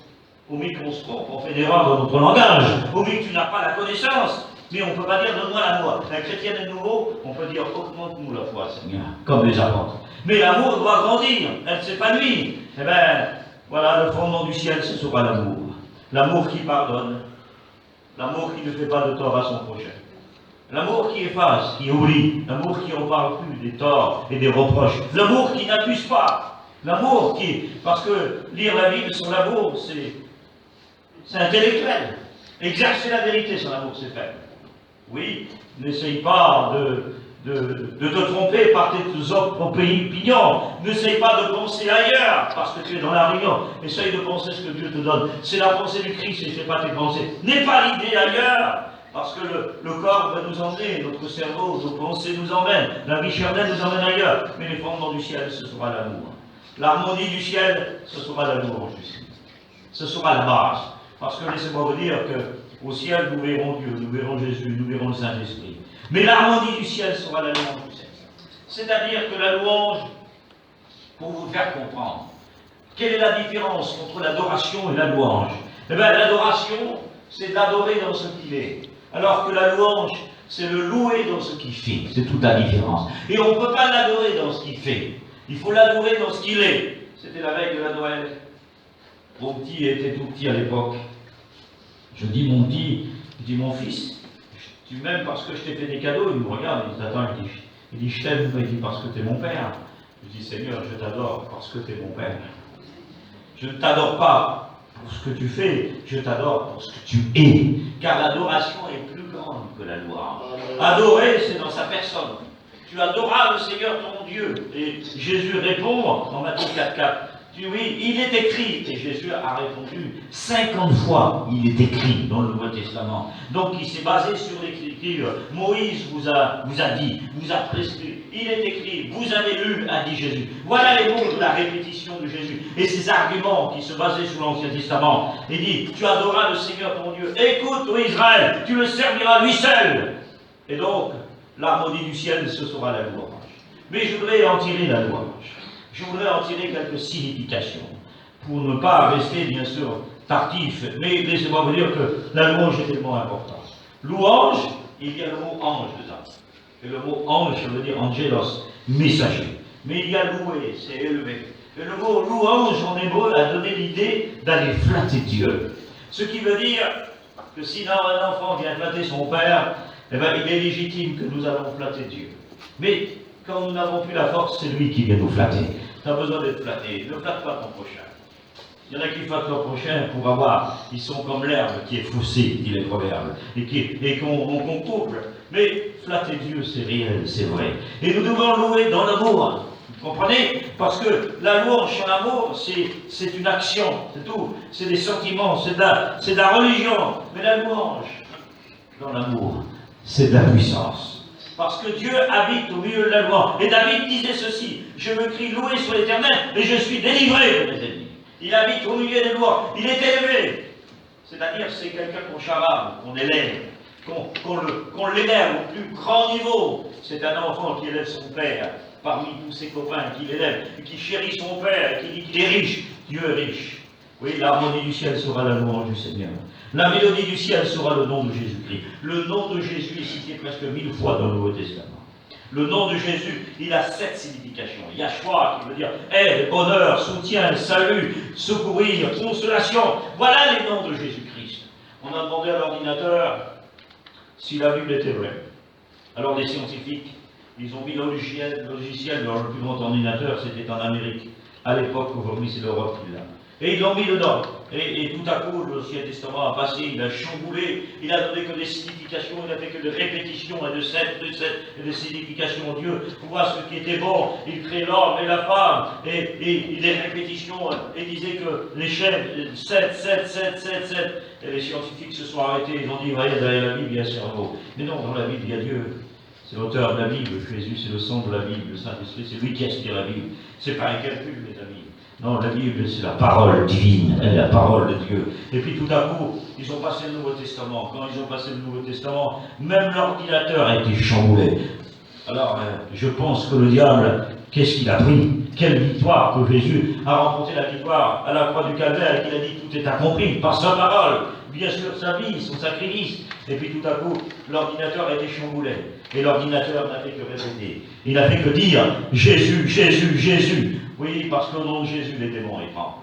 Au mieux qu'on se trompe, on fait des erreurs dans notre langage. Au mieux que tu n'as pas la connaissance. Mais on ne peut pas dire donne-moi l'amour. Un chrétien de nouveau, on peut dire augmente-nous la foi, Seigneur, comme les apôtres. Mais l'amour doit grandir, elle s'épanouit. Eh bien, voilà, le fondement du ciel, ce sera l'amour. L'amour qui pardonne, l'amour qui ne fait pas de tort à son prochain. L'amour qui efface, qui oublie, l'amour qui ne reparle plus des torts et des reproches. L'amour qui n'accuse pas. L'amour qui. Parce que lire la Bible sur l'amour, c'est intellectuel. Exercer la vérité sur l'amour, c'est faible. Oui, n'essaye pas de te tromper par tes autres opinions. N'essaye pas de penser ailleurs, parce que tu es dans la réunion. Essaye de penser ce que Dieu te donne. C'est la pensée du Christ et ce n'est pas tes pensées. N'aie pas l'idée ailleurs, parce que le corps va nous emmener, notre cerveau, nos pensées nous emmènent, la vie charnelle nous emmène ailleurs. Mais les fondements du ciel, ce sera l'amour. L'harmonie du ciel, ce sera l'amour en justice. Ce sera la base. Parce que laissez-moi vous dire qu'au ciel, nous verrons Dieu, nous verrons Jésus, nous verrons le Saint-Esprit. Mais l'harmonie du ciel sera la louange du ciel. C'est-à-dire que la louange, pour vous faire comprendre, quelle est la différence entre l'adoration et la louange? Eh bien, l'adoration, c'est d'adorer dans ce qu'il est. Alors que la louange, c'est le louer dans ce qu'il fait. C'est toute la différence. Et on ne peut pas l'adorer dans ce qu'il fait. Il faut l'adorer dans ce qu'il est. C'était la veille de la Noël. Mon petit était tout petit à l'époque. Je dis mon petit, je dis mon fils, tu m'aimes parce que je t'ai fait des cadeaux. Il me regarde, il dit attends, il dit je t'aime, il dit parce que tu es mon père. Je dis Seigneur, je t'adore parce que tu es mon père. Je ne t'adore pas pour ce que tu fais, je t'adore pour ce que tu es. Car l'adoration est plus grande que la louange. Adorer, c'est dans sa personne. Tu adoras le Seigneur ton Dieu. Et Jésus répond en Matthieu 4,4. Oui, il est écrit, et Jésus a répondu 50 fois, il est écrit dans le Nouveau Testament. Donc il s'est basé sur l'écriture. Moïse vous a dit, vous a prescrit, il est écrit, vous avez lu, a dit Jésus. Voilà les mots de la répétition de Jésus. Et ces arguments qui se basaient sur l'Ancien Testament. Il dit, tu adoras le Seigneur ton Dieu. Écoute, ô Israël, tu le serviras lui seul. Et donc, l'harmonie du ciel, ce sera la louange. Mais je voudrais en tirer la louange. Je voudrais en tirer quelques significations, pour ne pas rester, bien sûr, tardif, mais laissez-moi vous dire que la louange est tellement importante. Louange, il y a le mot ange dedans. Et le mot ange, ça veut dire angelos, messager. Mais il y a louer, c'est élevé. Et le mot louange en hébreu a donné l'idée d'aller flatter Dieu. Ce qui veut dire que si un enfant vient flatter son père, eh bien, il est légitime que nous allons flatter Dieu. Mais quand nous n'avons plus la force, c'est lui qui vient nous flatter. Tu as besoin d'être flatté. Ne flatte pas ton prochain. Il y en a qui flattent leur prochain pour avoir. Ils sont comme l'herbe qui est faussée, dit les proverbes, et qu'on couple. Mais flatter Dieu, c'est réel, c'est vrai. Et nous devons louer dans l'amour. Vous comprenez? Parce que la louange sur l'amour, c'est une action, c'est tout. C'est des sentiments, c'est de la religion. Mais la louange dans l'amour, c'est de la puissance. Parce que Dieu habite au milieu de la louange. Et David disait ceci, je me crie loué sur l'Éternel, et je suis délivré de mes ennemis. Il habite au milieu des louanges, il est élevé. C'est-à-dire c'est quelqu'un qu'on charade, qu'on élève, qu'on l'élève au plus grand niveau. C'est un enfant qui élève son père, parmi tous ses copains, qui l'élève, et qui chérit son père, et qui dit qu'il est riche. Dieu est riche. Oui, l'harmonie du ciel sera la louange du Seigneur. La mélodie du ciel sera le nom de Jésus-Christ. Le nom de Jésus est cité presque 1000 fois dans le Nouveau Testament. Le nom de Jésus, il a 7 significations. Yahshua, qui veut dire aide, bonheur, soutien, salut, secourir, consolation. Voilà les noms de Jésus-Christ. On a demandé à l'ordinateur si la Bible était vraie. Alors les scientifiques, ils ont mis le logiciel dans le plus grand ordinateur, c'était en Amérique. À l'époque, aujourd'hui, c'est l'Europe qui l'a. Et ils l'ont mis dedans. Et tout à coup, l'Ancien Testament a passé, il a chamboulé, il a donné que des significations, il n'a fait que des répétitions, et de 7, et des significations. Dieu, pour voir ce qui était bon, il crée l'homme et la femme, et des répétitions, et disait que les chaînes, 7. Et les scientifiques se sont arrêtés, ils ont dit, voyez, dans la Bible, il y a un cerveau. Mais non, dans la Bible, il y a Dieu. C'est l'auteur de la Bible, Jésus, c'est le sang de la Bible, le Saint-Esprit, c'est lui qui inspire la Bible. C'est pas un calcul, mes amis. Non, la Bible, c'est la parole divine, elle est la parole de Dieu. Et puis tout à coup, ils ont passé le Nouveau Testament. Quand ils ont passé le Nouveau Testament, même l'ordinateur a été chamboulé. Alors, je pense que le diable, qu'est-ce qu'il a pris? Quelle victoire que Jésus a remporté la victoire à la croix du Calvaire et qu'il a dit tout est accompli par sa parole. Bien sûr, sa vie, son sacrifice. Et puis tout à coup, l'ordinateur a été chamboulé. Et l'ordinateur n'a fait que répéter. Il n'a fait que dire Jésus, Jésus, Jésus. Oui, parce qu'au nom de Jésus, les démons tremblent.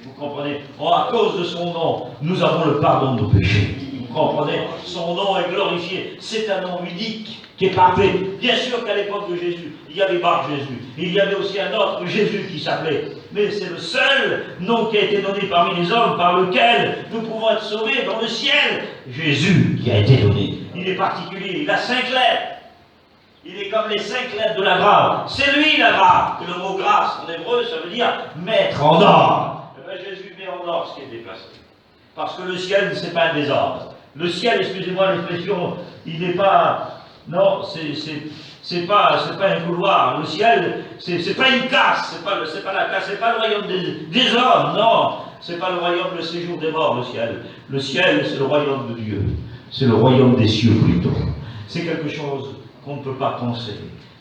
Vous comprenez? À cause de son nom, nous avons le pardon de nos péchés. Vous comprenez? Son nom est glorifié. C'est un nom unique qui est parfait. Bien sûr qu'à l'époque de Jésus, il y avait Bar Jésus. Il y avait aussi un autre Jésus qui s'appelait. Mais c'est le seul nom qui a été donné parmi les hommes par lequel nous pouvons être sauvés dans le ciel. Jésus qui a été donné. Il est particulier. Il a 5 lettres. Il est comme les 5 lettres de la grâce. C'est lui la grâce. Et le mot grâce en hébreu, ça veut dire mettre en ordre. Et bien Jésus met en ordre ce qui est déplacé. Parce que le ciel, ce n'est pas un désordre. Le ciel, excusez-moi l'expression, il n'est pas. Non, c'est pas un couloir. Le ciel, c'est pas une casse. C'est pas la casse. C'est pas le royaume des hommes. Non, c'est pas le royaume, le séjour des morts, le ciel. Le ciel, c'est le royaume de Dieu. C'est le royaume des cieux plutôt. C'est quelque chose qu'on ne peut pas penser.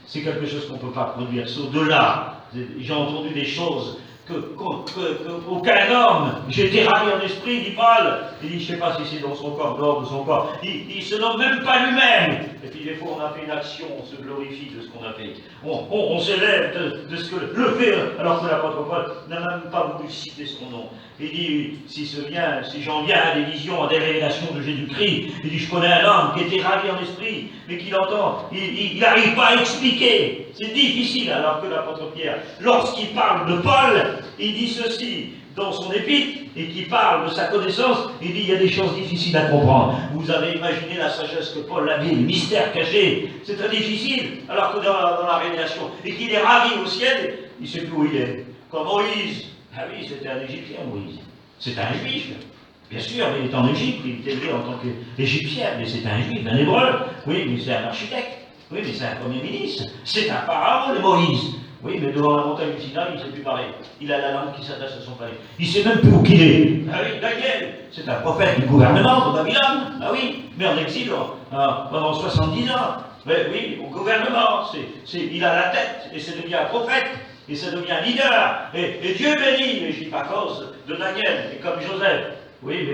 C'est quelque chose qu'on ne peut pas produire. C'est au-delà. J'ai entendu des choses qu'aucun homme, j'ai été ravi en esprit, dit Paul. Il dit, je ne sais pas si c'est dans son corps, dehors de son corps. Il ne se nomme même pas lui-même. Et puis des fois, on a fait une action, on se glorifie de ce qu'on a fait. On s'élève de ce que le fait, alors que l'apôtre Paul n'a même pas voulu citer son nom. Il dit, si j'en viens à des visions, à des révélations de Jésus-Christ, il dit, je connais un homme qui était ravi en esprit, mais qui l'entend, il n'arrive pas à expliquer. C'est difficile, alors que l'apôtre Pierre, lorsqu'il parle de Paul, il dit ceci dans son épître, et qui parle de sa connaissance, il dit, il y a des choses difficiles à comprendre. Vous avez imaginé la sagesse que Paul avait, le mystère caché, c'est très difficile, alors que dans la révélation, et qu'il est ravi au ciel, il ne sait plus où il est. Comme Moïse. Ah oui, c'était un Égyptien, Moïse. C'est un Juif. Bien sûr, il est en Égypte, il est élevé en tant qu'Égyptien, mais c'est un Juif, un Hébreu. Oui, mais c'est un architecte. Oui, mais c'est un premier ministre. C'est un pharaon, le Moïse. Oui, mais devant la montagne du Sinaï, il ne sait plus parler. Il a la langue qui s'attache à son palais. Il ne sait même plus où qu'il est. Ah oui, Daniel, c'est un prophète du gouvernement de Babylone. Ah oui, mais en exil pendant 70 ans. Oui, au gouvernement. Il a la tête, et ça devient un prophète. Et ça devient un leader. Et Dieu bénit, mais je ne dis pas cause de Daniel, et comme Joseph. Oui,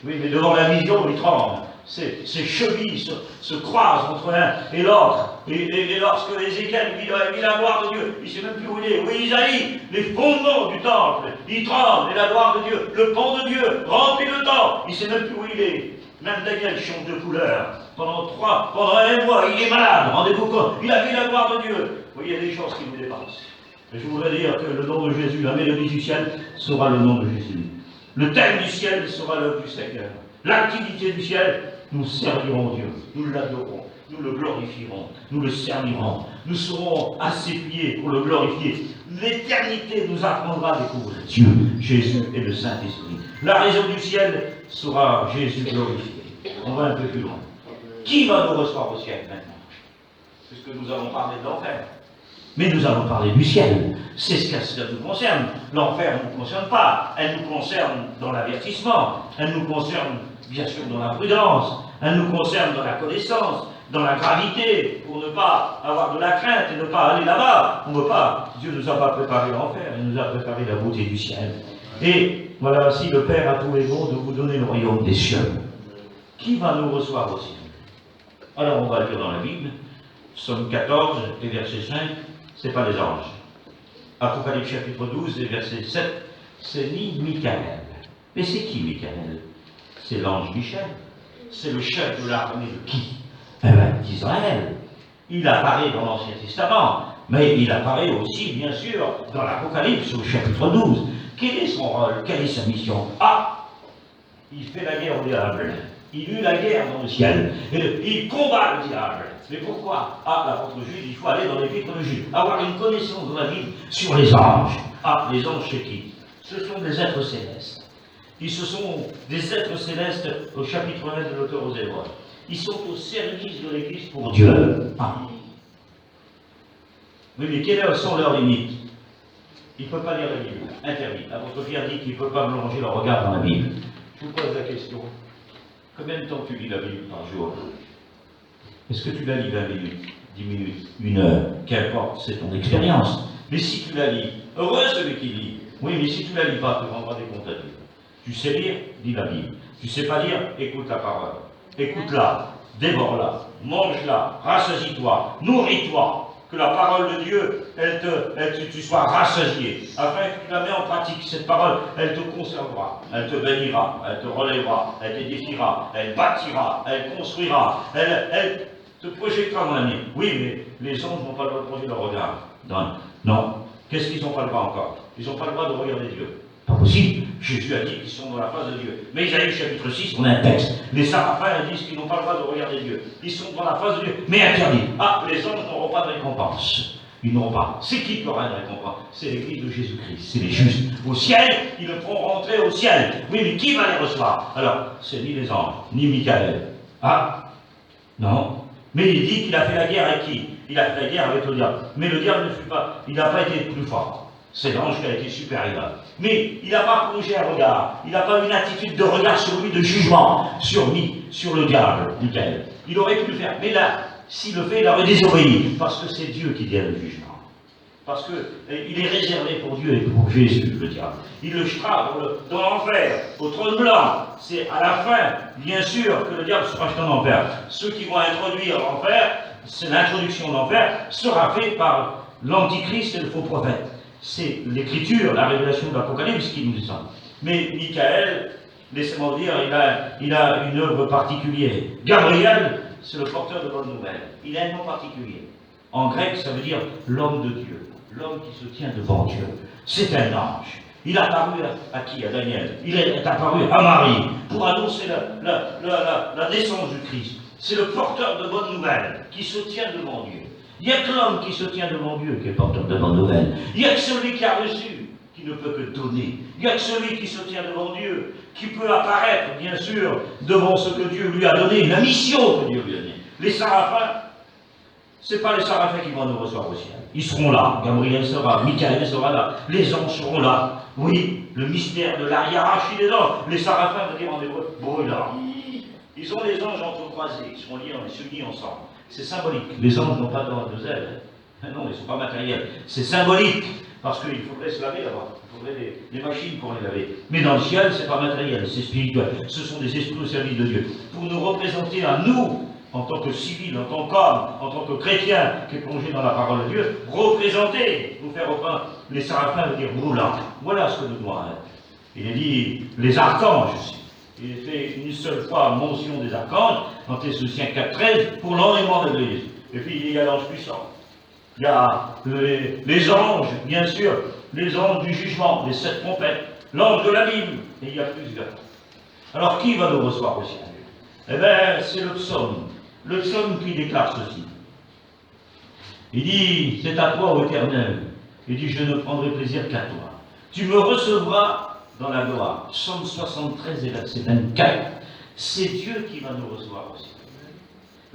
mais devant la vision, il tremble. Ses chevilles se croisent entre l'un et l'autre. Et lorsque Ézéchiel vit la gloire de Dieu, il ne sait même plus où il est. Oui, Isaïe, les fondements du temple, il tremble, et la gloire de Dieu, le pont de Dieu remplit le temple, il ne sait même plus où il est. Même Daniel change de couleur. Pendant un mois, il est malade, rendez-vous compte. Il a vu la gloire de Dieu. Oui, il y a des choses qui vous dépassent. Et je voudrais dire que le nom de Jésus, la mélodie du ciel, sera le nom de Jésus. Le thème du ciel sera l'œuvre du Seigneur. L'activité du ciel, nous servirons Dieu, nous l'adorons, nous le glorifierons, nous le servirons. Nous serons à ses pieds pour le glorifier. L'éternité nous apprendra à découvrir Dieu, Jésus et le Saint-Esprit. La raison du ciel sera Jésus glorifié. On va un peu plus loin. Qui va nous recevoir au ciel maintenant? Puisque nous avons parlé de l'enfer. Mais nous allons parler du ciel. C'est ce que ça nous concerne. L'enfer ne nous concerne pas. Elle nous concerne dans l'avertissement. Elle nous concerne, bien sûr, dans la prudence. Elle nous concerne dans la connaissance, dans la gravité, pour ne pas avoir de la crainte et ne pas aller là-bas. On ne veut pas. Dieu ne nous a pas préparé l'enfer. Il nous a préparé la beauté du ciel. Et voilà, si le Père a tous les dons de vous donner le royaume des cieux. Qui va nous recevoir au ciel? Alors on va lire dans la Bible. Psaume 14 et verset 5, ce n'est pas les anges. Apocalypse chapitre 12 et verset 7, c'est ni Michael. Mais c'est qui Michael? C'est l'ange Michel. C'est le chef de l'armée de qui? Eh bien, d'Israël. Il apparaît dans l'Ancien Testament, mais il apparaît aussi, bien sûr, dans l'Apocalypse au chapitre 12. Quel est son rôle? Quelle est sa mission? Ah, il fait la guerre au diable. Il eut la guerre dans le ciel. Et il combat le diable. Mais pourquoi? Ah, l'apôtre Jude, il faut aller dans l'épître de Jude. Avoir une connaissance de la Bible sur les anges. Ah, les anges, c'est qui? Ce sont des êtres célestes. Ils ce sont des êtres célestes au chapitre 1 de l'auteur aux Hébreux. Ils sont au service de l'Église pour Dieu. Ah. Oui, mais quelles sont leurs limites? Il ne peut pas lire la Bible. Interdit. L'apôtre Pierre dit qu'il ne peut pas plonger le regard dans la Bible. Je vous pose la question. Combien de temps tu lis la Bible par jour? Est-ce que tu la lis 20 minutes, 10 minutes, 1 heure? Qu'importe, c'est ton expérience. Mais si tu la lis, heureux celui qui lit. Oui, mais si tu ne la lis pas, tu rendras des comptes à Dieu. Tu sais lire, lis la Bible. Tu ne sais pas lire, écoute la parole. Écoute-la, dévore-la, mange-la, rassasie-toi, nourris-toi. Que la parole de Dieu, tu sois rassasié, afin que tu la mets en pratique. Cette parole, elle te conservera, elle te bénira, elle te relèvera, elle t'édifiera, elle bâtira, elle construira, elle te projettera dans l'avenir. Oui, mais les anges n'ont pas le droit de projeter leur regard. Non. Qu'est-ce qu'ils n'ont pas le droit encore? Ils n'ont pas le droit de regarder Dieu. Pas possible. Jésus a dit qu'ils sont dans la face de Dieu. Mais Isaïe chapitre 6, on a un texte. Les Saraphins disent qu'ils n'ont pas le droit de regarder Dieu. Ils sont dans la face de Dieu, mais interdits. Ah, les anges n'auront pas de récompense. Ils n'auront pas. C'est qui qui aura une récompense? C'est l'Église de Jésus-Christ. C'est les justes. Au ciel, ils le feront rentrer au ciel. Oui, mais qui va les recevoir? Alors, c'est ni les anges, ni Michael. Ah, non. Mais il dit qu'il a fait la guerre avec qui? Il a fait la guerre avec le diable. Mais le diable il n'a pas été plus fort. C'est l'ange qui a été supérieur. Mais il n'a pas plongé un regard. Il n'a pas une attitude de regard sur lui, de jugement, sur le diable, Michael. Il aurait pu le faire. Mais là, s'il le fait, il aurait désobéi. Parce que c'est Dieu qui vient le jugement. Parce qu'il est réservé pour Dieu et pour Jésus, le diable. Il le jetera dans l'enfer, au trône blanc. C'est à la fin, bien sûr, que le diable sera jeté en enfer. Ceux qui vont introduire l'enfer, c'est l'introduction de l'enfer, sera faite par l'Antichrist et le faux prophète. C'est l'écriture, la révélation de l'Apocalypse qui nous descend. Mais Michael, laissez-moi vous dire, il a une œuvre particulière. Gabriel, c'est le porteur de bonnes nouvelles. Il a un nom particulier. En grec, ça veut dire l'homme de Dieu, l'homme qui se tient devant Dieu. C'est un ange. Il est apparu à qui? À Daniel. Il est apparu à Marie pour annoncer la naissance du Christ. C'est le porteur de bonnes nouvelles qui se tient devant Dieu. Il n'y a que l'homme qui se tient devant Dieu qui est porteur de bonnes nouvelles. Il n'y a que celui qui a reçu qui ne peut que donner. Il n'y a que celui qui se tient devant Dieu qui peut apparaître, bien sûr, devant ce que Dieu lui a donné, la mission que Dieu lui a donnée. Les Saraphins, ce n'est pas les Saraphins qui vont nous recevoir au ciel. Ils seront là. Gabriel sera, Michael sera là. Les anges seront là. Oui, le mystère de la hiérarchie des anges. Les Saraphins, veut dire en hébreu, brûlants. Ils ont les anges entrecroisés. Ils seront liés, se lient ensemble. C'est symbolique. Les anges n'ont pas de ailes. Non, ils ne sont pas matériels. C'est symbolique. Parce qu'il faudrait se laver d'abord. Il faudrait des machines pour les laver. Mais dans le ciel, ce n'est pas matériel, c'est spirituel. Ce sont des esprits au service de Dieu. Pour nous représenter à nous, en tant que civil, en tant qu'homme, en tant que chrétien qui est plongé dans la parole de Dieu, représenter, nous faire reprendre les Saraphins, veut dire brûlant. Voilà ce que nous devons être. Il est dit les archanges aussi. Il est fait une seule fois mention des archanges, dans Thessaloniciens 4.13, pour l'enlèvement de l'Église. Et puis il y a l'ange puissant. Il y a les anges, bien sûr, les anges du jugement, les 7 trompettes, l'ange de la Bible, et il y a plusieurs. Alors qui va nous recevoir au ciel? Eh bien, c'est le psaume qui déclare ceci. Il dit, c'est à toi, ô Éternel. Il dit, je ne prendrai plaisir qu'à toi. Tu me recevras dans la gloire. Psaume 73 et verset 24. C'est Dieu qui va nous recevoir au ciel.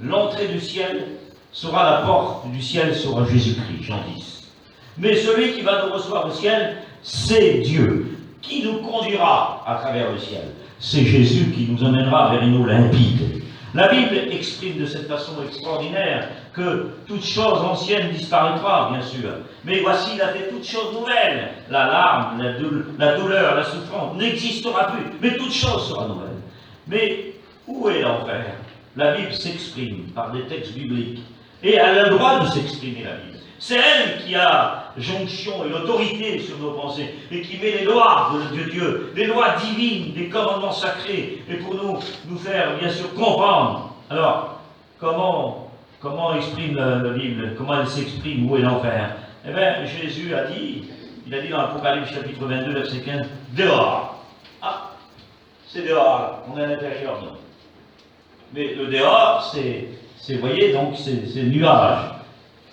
L'entrée du ciel sera la porte du ciel, sera Jésus-Christ, Jean 10. Mais celui qui va nous recevoir au ciel, c'est Dieu. Qui nous conduira à travers le ciel? C'est Jésus qui nous emmènera vers une eau limpide. La Bible exprime de cette façon extraordinaire que toute chose ancienne disparaîtra, bien sûr. Mais voici, il a fait toutes choses nouvelles. La larme, la douleur, la souffrance n'existera plus. Mais toute chose sera nouvelle. Mais où est l'enfer? La Bible s'exprime par des textes bibliques. Et elle a le droit de s'exprimer, la Bible. C'est elle qui a jonction et l'autorité sur nos pensées, et qui met les lois de Dieu, les lois divines, les commandements sacrés, et pour nous faire, bien sûr, comprendre. Alors, comment exprime la Bible? Comment elle s'exprime? Où est l'enfer? Eh bien, Jésus a dit, il a dit dans l'Apocalypse chapitre 22, verset 15, dehors. Ah, c'est dehors, là. On est à l'intérieur, non. Mais le dehors, vous voyez, donc c'est le nuage.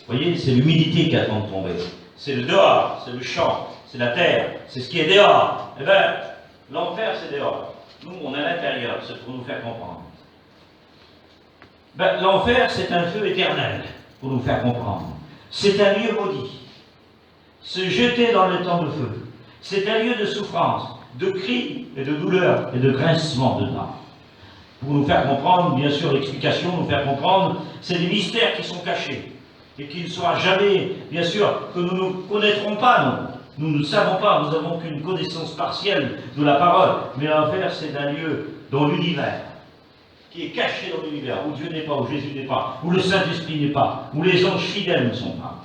Vous voyez, c'est l'humidité qui attend de tomber. C'est le dehors, c'est le champ, c'est la terre, c'est ce qui est dehors. Eh bien, l'enfer, c'est dehors. Nous, on est à l'intérieur, c'est pour nous faire comprendre. Ben, l'enfer, c'est un feu éternel, pour nous faire comprendre. C'est un lieu maudit. Se jeter dans le temps de feu. C'est un lieu de souffrance, de cris et de douleur et de grincement dedans. Pour nous faire comprendre, bien sûr, l'explication, nous faire comprendre, c'est des mystères qui sont cachés. Et qui ne sera jamais, bien sûr, que nous ne connaîtrons pas, non. Nous ne savons pas, nous n'avons qu'une connaissance partielle de la parole. Mais l'enfer, c'est un lieu dans l'univers, qui est caché dans l'univers, où Dieu n'est pas, où Jésus n'est pas, où le Saint-Esprit n'est pas, où les anges fidèles ne sont pas.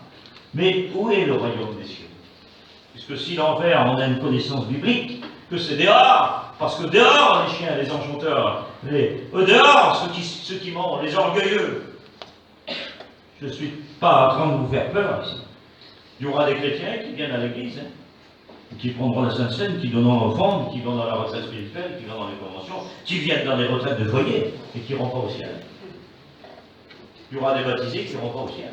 Mais où est le royaume des cieux? Puisque si l'enfer, on a une connaissance biblique, que c'est dehors, parce que dehors, les chiens, les enchanteurs, dehors, ceux qui mentent, les orgueilleux. Je ne suis pas en train de vous faire peur ici. Il y aura des chrétiens qui viennent à l'église, qui prendront la Sainte Seine, qui donneront l'offrande, qui vont dans la retraite spirituelle, qui vont dans les conventions, qui viennent dans les retraites de foyer et qui n'iront pas au ciel. Il y aura des baptisés qui n'iront pas au ciel.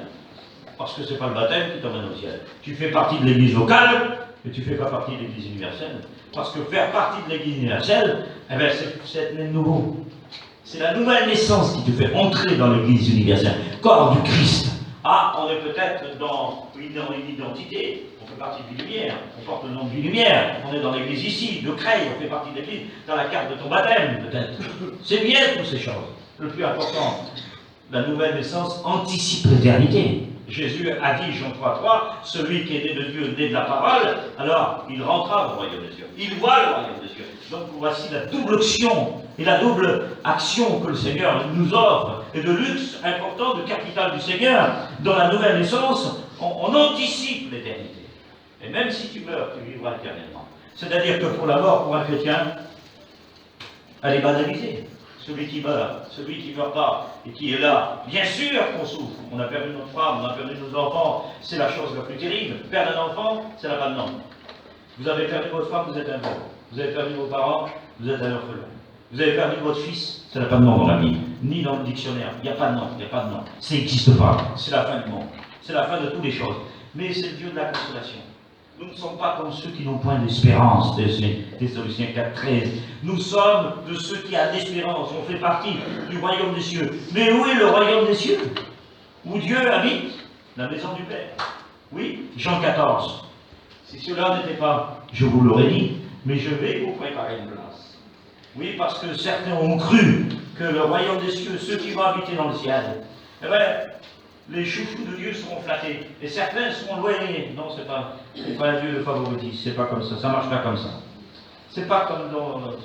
Parce que ce n'est pas le baptême qui t'emmène au ciel. Tu fais partie de l'église locale, mais tu ne fais pas partie de l'église universelle. Parce que faire partie de l'église universelle, eh bien, c'est être né de nouveau. C'est la nouvelle naissance qui te fait entrer dans l'église universelle, corps du Christ. Ah, on est peut-être dans une identité, on fait partie de lumière, on porte le nom de lumière, on est dans l'église ici, de Creil, on fait partie de l'église, dans la carte de ton baptême, peut-être. C'est bien toutes ces choses. Le plus important, la nouvelle naissance anticipe l'éternité. Jésus a dit, Jean 3,3, celui qui est né de Dieu, né de la parole, alors il rentrera au royaume des cieux. Il voit le royaume des cieux. Donc voici la double option et la double action que le Seigneur nous offre, et de luxe important, de capital du Seigneur. Dans la nouvelle naissance, on anticipe l'éternité. Et même si tu meurs, tu vivras éternellement. C'est-à-dire que pour la mort, pour un chrétien, elle est banalisée. Celui qui ne meurt pas et qui est là, bien sûr qu'on souffre. On a perdu notre femme, on a perdu nos enfants, c'est la chose la plus terrible. Perdre un enfant, c'est la panne. Vous avez perdu votre femme, vous êtes un veuve. Vous avez perdu vos parents, vous êtes un orphelin. Vous avez perdu votre fils, c'est la pas de nom dans la Bible, ni dans le dictionnaire. Il n'y a pas de nom, il n'y a pas de nom. Ça n'existe pas. C'est la fin du monde. C'est la fin de toutes les choses. Mais c'est le Dieu de la consolation. Nous ne sommes pas comme ceux qui n'ont point d'espérance, Thessaloniciens 4,13. Nous sommes de ceux qui ont l'espérance. On fait partie du royaume des cieux. Mais où est le royaume des cieux? Où Dieu habite? La maison du Père. Oui, Jean 14. Si cela n'était pas, je vous l'aurais dit, mais je vais vous préparer une place. Oui, parce que certains ont cru que le royaume des cieux, ceux qui vont habiter dans le ciel, eh bien, les chouchous de Dieu seront flattés, et certains seront loyés. Non, c'est pas un Dieu de favoritisme, c'est pas comme ça, ça marche pas comme ça. C'est pas comme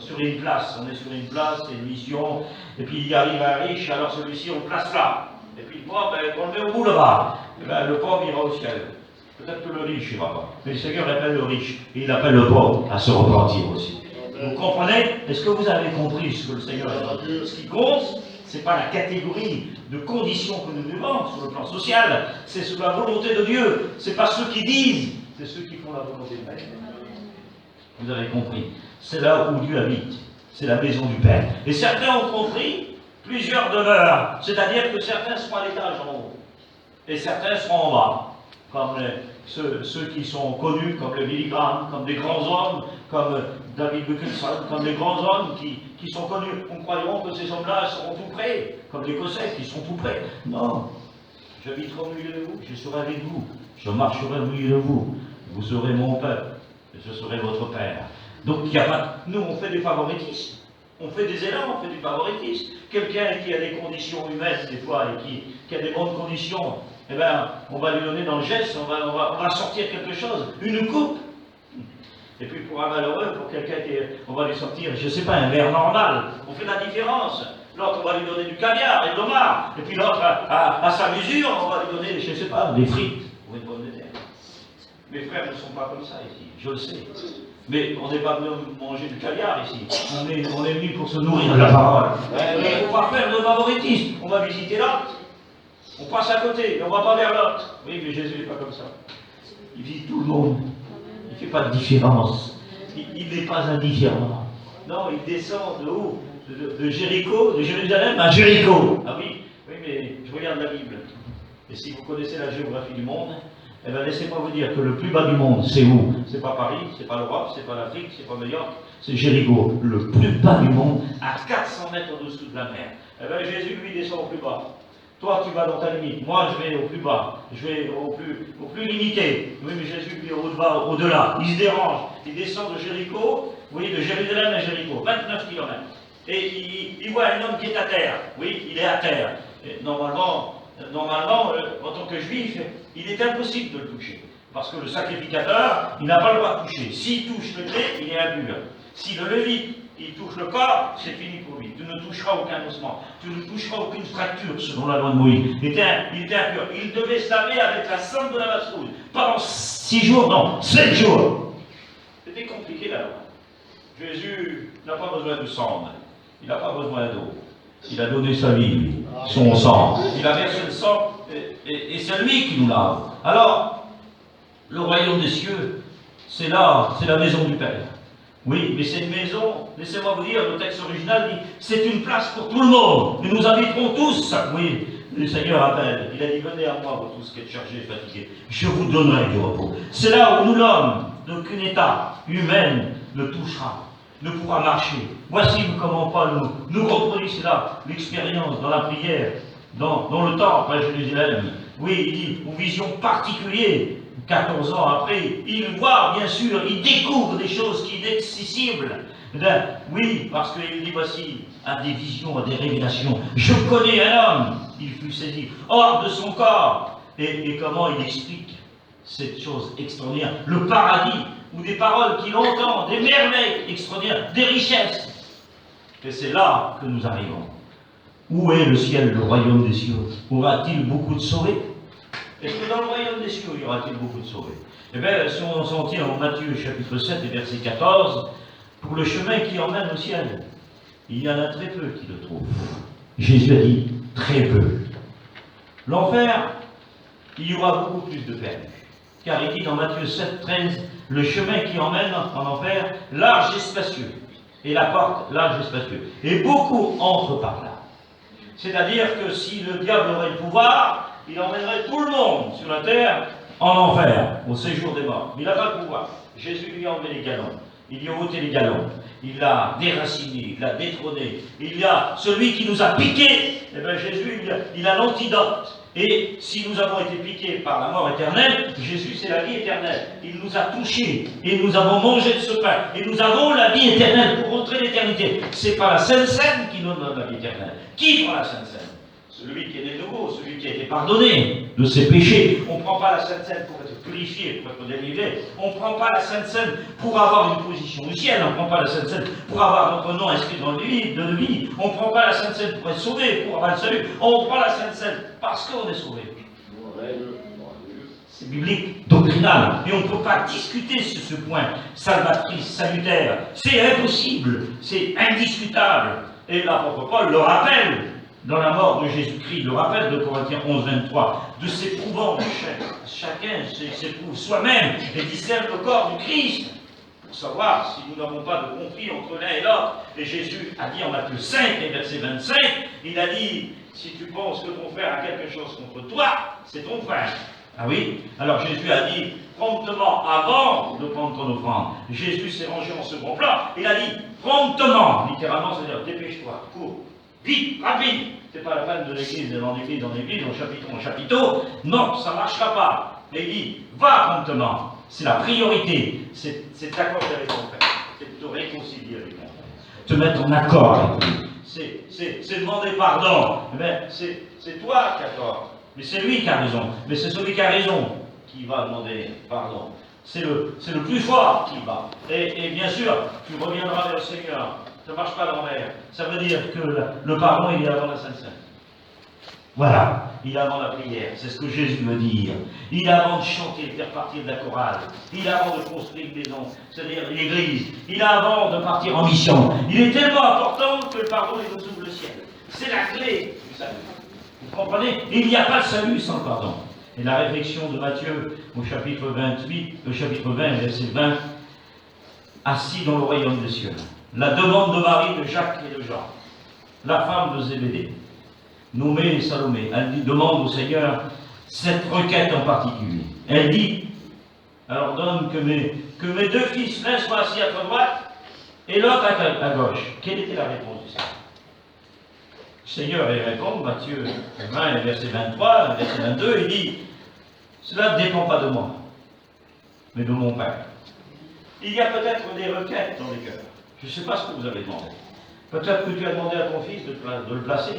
sur une place, on est sur une place, c'est une mission, et puis il arrive un riche, alors celui-ci on le place là. Et puis moi, on le met au bout là-bas, le pauvre ira au ciel. Peut-être que le riche ira pas. Mais le Seigneur appelle le riche, et il appelle le pauvre à se repentir aussi. Vous comprenez? Est-ce que vous avez compris ce que le Seigneur a dit? Ce qui compte, ce n'est pas la catégorie de conditions que nous vivons sur le plan social, c'est sur la volonté de Dieu. Ce n'est pas ceux qui disent, c'est ceux qui font la volonté de Dieu. Vous avez compris? C'est là où Dieu habite. C'est la maison du Père. Et certains ont compris, plusieurs demeurent. C'est-à-dire que certains seront à l'étage en haut. Et certains seront en bas. Comme ceux qui sont connus, comme le Billy Graham, comme des grands hommes, comme David Wilkerson, comme des grands hommes qui sont connus. On croyons que ces hommes-là seront tout près, comme l'Écossais qui sont tout près. Non, j'habiterai au milieu de vous, je serai avec vous, je marcherai au milieu de vous, vous serez mon peuple, et je serai votre Père. Donc il n'y a pas. Nous, on fait des favoritismes, on fait des élans, on fait du favoritisme. Quelqu'un qui a des conditions humaines, des fois, et qui a des bonnes conditions, eh bien, on va lui donner dans le geste, on va sortir quelque chose, une coupe. Et puis pour un malheureux, pour quelqu'un on va lui sortir, je ne sais pas, un verre normal. On fait la différence. L'autre, on va lui donner du caviar et de l'homard. Et puis l'autre, à sa mesure, on va lui donner, je ne sais pas, des frites ou une pomme de terre. Mes frères ne sont pas comme ça ici, je le sais. Mais on n'est pas venu manger du caviar ici. On est venu pour se nourrir de la parole. Il ne faut pas faire de favoritisme. On va visiter l'autre. On passe à côté, mais on ne va pas vers l'autre. Oui, mais Jésus n'est pas comme ça. Il visite tout le monde. Il ne fait pas de différence. Il n'est pas indifférent. Non, il descend de haut, de Jéricho, de Jérusalem à Jéricho. Ah oui, oui, mais je regarde la Bible. Et si vous connaissez la géographie du monde, eh bien, laissez-moi vous dire que le plus bas du monde, c'est où? C'est pas Paris, c'est pas l'Europe, c'est pas l'Afrique, c'est pas New York, c'est Jéricho. Le plus bas du monde, à 400 mètres au-dessous de la mer. Eh bien, Jésus, lui, descend au plus bas. Toi, tu vas dans ta limite. Moi, je vais au plus bas. Je vais au plus limité. Oui, mais Jésus, lui, au-delà. Il se dérange. Il descend de Jéricho, vous voyez, de Jérusalem à Jéricho, 29 km. Et il voit un homme qui est à terre. Oui, il est à terre. Et normalement, en tant que juif, il est impossible de le toucher. Parce que le sacrificateur, il n'a pas le droit de toucher. S'il touche le clé, il est impur. Si le levite, il touche le corps, c'est fini pour lui. Tu ne toucheras aucun ossement. Tu ne toucheras aucune fracture, selon la loi de Moïse. Il était impur. Il devait se laver avec la cendre de la vassouille. Pendant 6 jours, non, 7 jours. C'était compliqué la loi. Jésus n'a pas besoin de cendre. Il n'a pas besoin d'eau. Il a donné sa vie, son sang. Il a versé le sang et c'est lui qui nous lave. Alors, le royaume des cieux, c'est là, c'est la maison du Père. Oui, mais cette maison, laissez-moi vous dire, le texte original dit, c'est une place pour tout le monde. Et nous habiterons tous. Oui, le Seigneur appelle. Il a dit, venez à moi, vous tous qui êtes chargés et fatigués. Je vous donnerai du repos. C'est là où nous, l'homme, d'aucun état humain, ne touchera, ne pourra marcher. Voici comment Paul nous reproduit cela, l'expérience dans la prière, dans le temple à Jérusalem. Oui, il dit, une vision particulière. 14 ans après, il voit, bien sûr, il découvre des choses qui sont inaccessibles. Oui, parce qu'il dit, voici, à des visions, à des révélations. Je connais un homme, il fut saisi, hors de son corps. Et comment il explique cette chose extraordinaire, le paradis, ou des paroles qu'il entend, des merveilles extraordinaires, des richesses. Et c'est là que nous arrivons. Où est le ciel, le royaume des cieux? Aura-t-il beaucoup de sauvés? Est-ce que dans le royaume des cieux, y aura-t-il beaucoup de sauvés? Eh bien, si on s'en tient en Matthieu chapitre 7 et verset 14, pour le chemin qui emmène au ciel, il y en a très peu qui le trouvent. Jésus a dit très peu. L'enfer, il y aura beaucoup plus de peine. Car il dit dans Matthieu 7, 13, le chemin qui emmène en enfer, large et spacieux. Et la porte, large et spacieux. Et beaucoup entrent par là. C'est-à-dire que si le diable aurait le pouvoir, il emmènerait tout le monde sur la terre en enfer, au séjour des morts. Mais il n'a pas le pouvoir. Jésus lui a enlevé les galons. Il lui a ôté les galons. Il l'a déraciné, il l'a détrôné. Il y a celui qui nous a piqués. Eh bien Jésus, il a l'antidote. Et si nous avons été piqués par la mort éternelle, Jésus c'est la vie éternelle. Il nous a touchés et nous avons mangé de ce pain. Et nous avons la vie éternelle pour rentrer l'éternité. C'est pas la Sainte Seine qui nous donne la vie éternelle. Qui prend la Sainte Seine? Celui qui est né nouveau, celui qui a été pardonné de ses péchés. On ne prend pas la Sainte Seine pour être purifié, pour être délivré. On ne prend pas la Sainte Seine pour avoir une position au ciel. On ne prend pas la Sainte Seine pour avoir notre nom inscrit dans le livre de vie. On ne prend pas la Sainte Seine pour être sauvé, pour avoir le salut. On prend la Sainte Seine parce qu'on est sauvé. C'est biblique, doctrinal. Et on ne peut pas discuter sur ce point salvatrice, salutaire. C'est impossible, c'est indiscutable. Et l'apôtre Paul le rappelle dans la mort de Jésus-Christ, le rappel de Corinthiens 11, 23, de s'éprouvant chacun s'éprouve soi-même et discerne le corps du Christ, pour savoir si nous n'avons pas de conflit entre l'un et l'autre. Et Jésus a dit en Matthieu 5 et verset 25, il a dit, si tu penses que ton frère a quelque chose contre toi, c'est ton frère. Ah oui? Alors Jésus a dit, promptement, avant de prendre ton offrande, Jésus s'est rangé en second plan, il a dit, promptement, littéralement, c'est-à-dire, dépêche-toi, cours. Vite, rapide, c'est pas la peine de l'église, en église, en chapiteau, en chapiteau. Non, ça ne marchera pas. Mais il dit, va promptement. C'est la priorité. C'est t'accorder avec ton frère. C'est te réconcilier avec ton frère. Te mettre en accord avec lui. C'est demander pardon. Mais c'est toi qui as tort. Mais c'est lui qui a raison. Mais c'est celui qui a raison qui va demander pardon. C'est le plus fort qui va. Et bien sûr, tu reviendras vers le Seigneur Ça ne marche pas à l'envers. Ça veut dire que le pardon, il est avant la Sainte Seine. Voilà, il est avant la prière, c'est ce que Jésus veut dire. Il est avant de chanter, de faire partir de la chorale. Il est avant de construire une maison, c'est-à-dire l'église. Il est avant de partir en mission. Il est tellement important que le pardon, il nous ouvre le ciel. C'est la clé du salut. Vous comprenez? Il n'y a pas de salut sans le pardon. Et la réflexion de Matthieu au chapitre 20, verset 20, assis dans le royaume des cieux. La demande de Marie, de Jacques et de Jean, la femme de Zébédée, nommée Salomé, elle demande au Seigneur cette requête en particulier. Elle dit, elle ordonne que mes deux fils, l'un soit assis à ta droite et l'autre à gauche. Quelle était la réponse du Seigneur? Le Seigneur il répond, Matthieu 20, verset 23, verset 22, il dit, cela ne dépend pas de moi, mais de mon Père. Il y a peut-être des requêtes dans les cœurs. Je ne sais pas ce que vous avez demandé. Peut-être que tu as demandé à ton fils de le placer.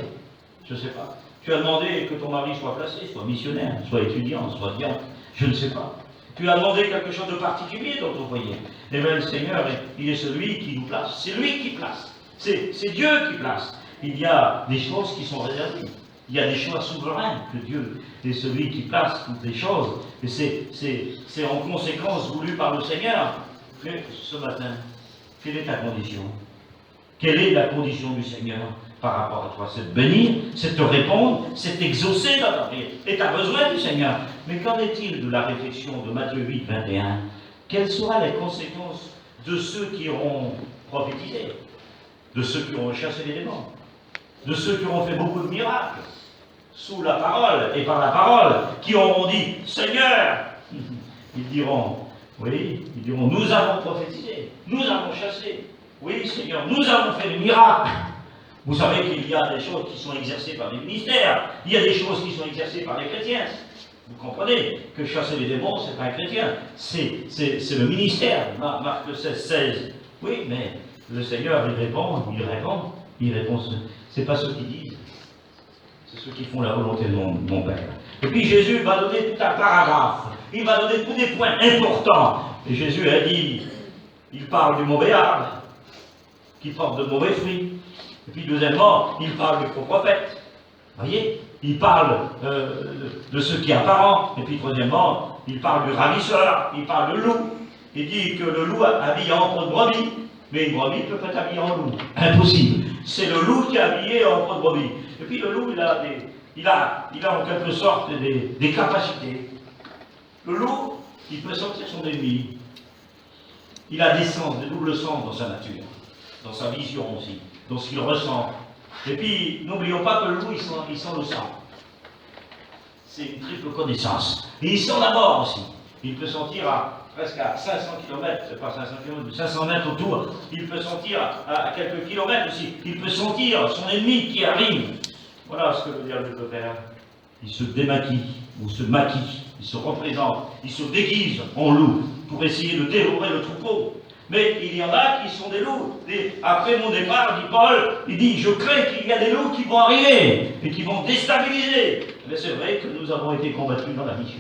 Je ne sais pas. Tu as demandé que ton mari soit placé, soit missionnaire, soit étudiant, soit diacre. Je ne sais pas. Tu as demandé quelque chose de particulier dans ton foyer. Eh bien, le Seigneur, il est celui qui nous place. C'est lui qui place. C'est Dieu qui place. Il y a des choses qui sont réservées. Il y a des choix souverains que Dieu est celui qui place toutes les choses. Et c'est en conséquence voulu par le Seigneur que ce matin, quelle est ta condition? Quelle est la condition du Seigneur par rapport à toi? C'est de bénir, c'est de te répondre, c'est d'exaucer dans ta prière. Et tu as besoin du Seigneur. Mais qu'en est-il de la réflexion de Matthieu 8, 21? Quelles seront les conséquences de ceux qui auront prophétisé, de ceux qui auront chassé les démons, de ceux qui auront fait beaucoup de miracles sous la parole et par la parole, qui auront dit Seigneur? Ils diront, oui, ils diront, nous avons prophétisé, nous avons chassé. Oui, Seigneur, nous avons fait des miracles. Vous savez qu'il y a des choses qui sont exercées par des ministères, il y a des choses qui sont exercées par des chrétiens. Vous comprenez que chasser les démons, c'est pas un chrétien, c'est le ministère. Marc 16, 16. Oui, mais le Seigneur, il répond, c'est pas ceux qui disent, c'est ceux qui font la volonté de mon Père. Et puis Jésus va donner tout un paragraphe, il va donner tous des points importants. Et Jésus a dit, il parle du mauvais arbre, qui porte de mauvais fruits. Et puis deuxièmement, il parle du faux prophète. Vous voyez? Il parle de ceux qui apparent. Et puis troisièmement, il parle du ravisseur, il parle de loup. Il dit que le loup habille en peau de brebis, mais une brebis peut pas être habillée en loup. Impossible. C'est le loup qui est habillé en peau de brebis. Et puis le loup, il a en quelque sorte des capacités. Le loup, il peut sentir son ennemi. Il a des sens, des doubles sens dans sa nature, dans sa vision aussi, dans ce qu'il ressent. Et puis, n'oublions pas que le loup, il sent le sang. C'est une triple connaissance. Et il sent la mort aussi. Il peut sentir presque à 500 km, c'est pas 500 km, 500 mètres autour. Il peut sentir à quelques kilomètres aussi. Il peut sentir son ennemi qui arrive. Voilà ce que veut dire le Père. Il se démaquille, ou se maquille, il se représente, il se déguise en loup pour essayer de dévorer le troupeau. Mais il y en a qui sont des loups. Après mon départ, dit Paul, il dit, je crains qu'il y a des loups qui vont arriver et qui vont déstabiliser. Mais c'est vrai que nous avons été combattus dans la mission.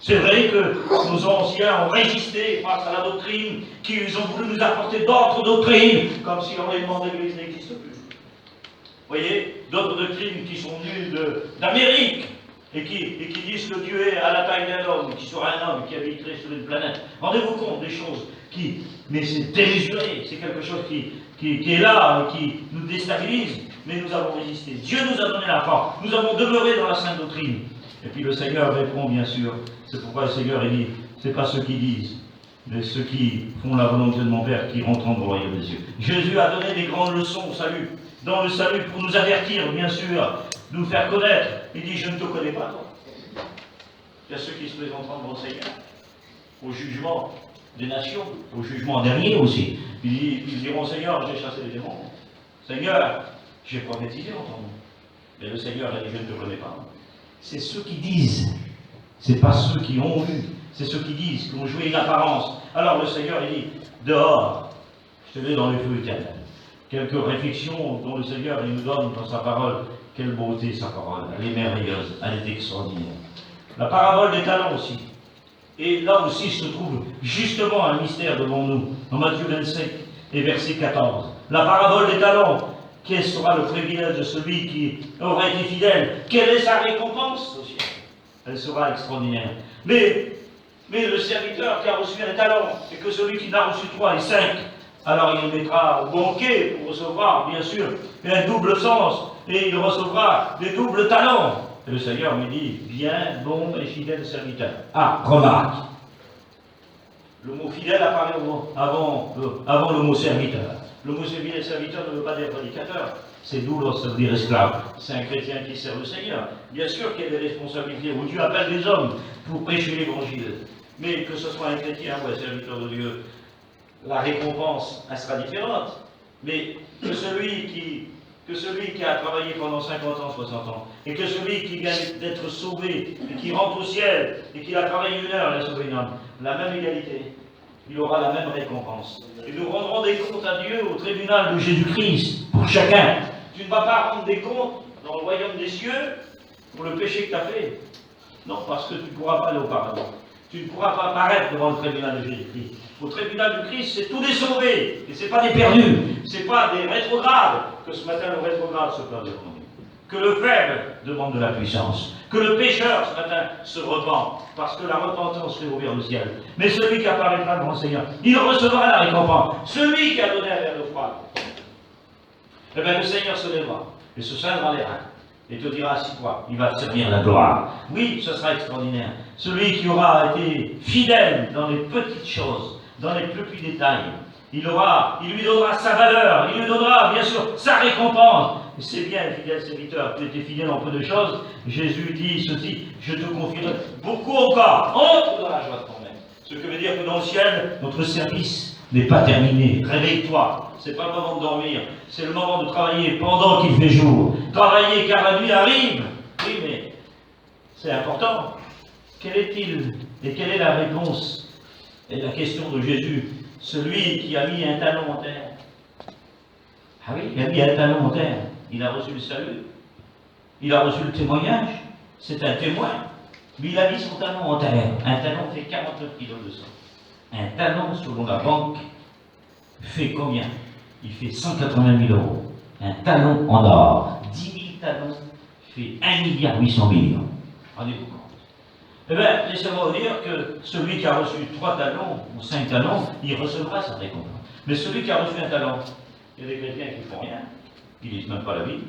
C'est vrai que nos anciens ont résisté face à la doctrine, qu'ils ont voulu nous apporter d'autres doctrines, comme si l'enlèvement de l'Église n'existe plus. Vous voyez, d'autres doctrines qui sont venues d'Amérique et qui disent que Dieu est à la taille d'un homme, qui sera un homme qui habiterait sur une planète. Rendez-vous compte des choses mais c'est démesuré, c'est quelque chose qui est là et qui nous déstabilise, mais nous avons résisté. Dieu nous a donné la force, nous avons demeuré dans la sainte doctrine. Et puis le Seigneur répond, bien sûr, c'est pourquoi le Seigneur dit, c'est pas ceux qui disent, mais ceux qui font la volonté de mon Père qui rentrent dans le royaume des cieux. Jésus a donné des grandes leçons au salut, dans le salut pour nous avertir, bien sûr, nous faire connaître. Il dit, je ne te connais pas, toi. Il y a ceux qui se présenteront devant le Seigneur, au jugement des nations, au jugement dernier aussi. Ils diront, Seigneur, j'ai chassé les démons. Seigneur, j'ai prophétisé en ton nom. Mais le Seigneur a dit, je ne te connais pas. C'est ceux qui disent, c'est pas ceux qui ont vu, c'est ceux qui disent, qui ont joué une apparence. Alors le Seigneur, il dit, dehors, je te mets dans le feu éternel. Quelques réflexions dont le Seigneur il nous donne dans sa parole. Quelle beauté sa parole, elle est merveilleuse, elle est extraordinaire. La parabole des talents aussi. Et là aussi se trouve justement un mystère devant nous, dans Matthieu 25 et verset 14. La parabole des talents. Quel sera le privilège de celui qui aura été fidèle? Quelle est sa récompense au ciel? Elle sera extraordinaire. Mais le serviteur qui a reçu un talent, et que celui qui n'a reçu 3 et 5, alors il mettra au banquet pour recevoir, bien sûr, un double sens, et il recevra des doubles talents. Et le Seigneur lui dit, viens, bon et fidèle serviteur. Ah, remarque, le mot fidèle apparaît avant le mot serviteur. Le mot serviteur ne veut pas dire prédicateur, c'est doulos, ça veut dire esclave. C'est un chrétien qui sert le Seigneur. Bien sûr qu'il y a des responsabilités où Dieu appelle des hommes pour prêcher l'évangile. Mais que ce soit un chrétien ou un serviteur de Dieu, la récompense, elle sera différente. Mais que celui qui a travaillé pendant 50 ans, 60 ans, et que celui qui vient d'être sauvé, et qui rentre au ciel, et qui a travaillé 1 heure, il a sauvé une âme, la même égalité, il aura la même récompense. Et nous rendrons des comptes à Dieu au tribunal de Jésus-Christ, pour chacun. Tu ne vas pas rendre des comptes dans le royaume des cieux pour le péché que tu as fait. Non, parce que tu ne pourras pas aller au paradis. Tu ne pourras pas apparaître devant le tribunal de Jésus-Christ. Au tribunal du Christ, c'est tous des sauvés, et ce n'est pas des perdus, ce n'est pas des rétrogrades, que ce matin le rétrograde se plaint devant nous. Que le faible demande de la puissance, que le pécheur ce matin se repent, parce que la repentance fait ouvrir le ciel. Mais celui qui apparaîtra devant le Seigneur, il recevra la récompense. Celui qui a donné un verre d'eau froide, eh bien le Seigneur se lèvera, et se scindra les reins, et te dira, assis-toi, il va te servir la gloire. Oui, ce sera extraordinaire. Celui qui aura été fidèle dans les petites choses, dans les plus petits détails, il lui donnera sa valeur, il lui donnera bien sûr sa récompense. C'est bien, fidèle serviteur, tu étais fidèle en peu de choses. Jésus dit ceci, je te confierai beaucoup encore, entre dans la joie de ton maître. Ce que veut dire que dans le ciel, notre service n'est pas terminé. Réveille-toi, c'est pas le moment de dormir, c'est le moment de travailler pendant qu'il fait jour. Travailler car la nuit arrive. Oui, mais c'est important. Quel est-il et quelle est la réponse? Et la question de Jésus, celui qui a mis un talon en terre. Ah oui, il a mis un talon en terre. Il a reçu le salut. Il a reçu le témoignage. C'est un témoin. Mais il a mis son talon en terre. Un talon fait 49 kilos de sang. Un talon, selon la banque, fait combien? Il fait 180 000 euros. Un talon en or. 10 000 talons fait 1,8 milliard. Rendez-vous compte. Eh bien, laissez-moi vous dire que celui qui a reçu 3 talons ou 5 talons, il recevra sa récompense. Mais celui qui a reçu un talon, il y a des chrétiens qui ne font rien, ils ne lisent même pas la Bible,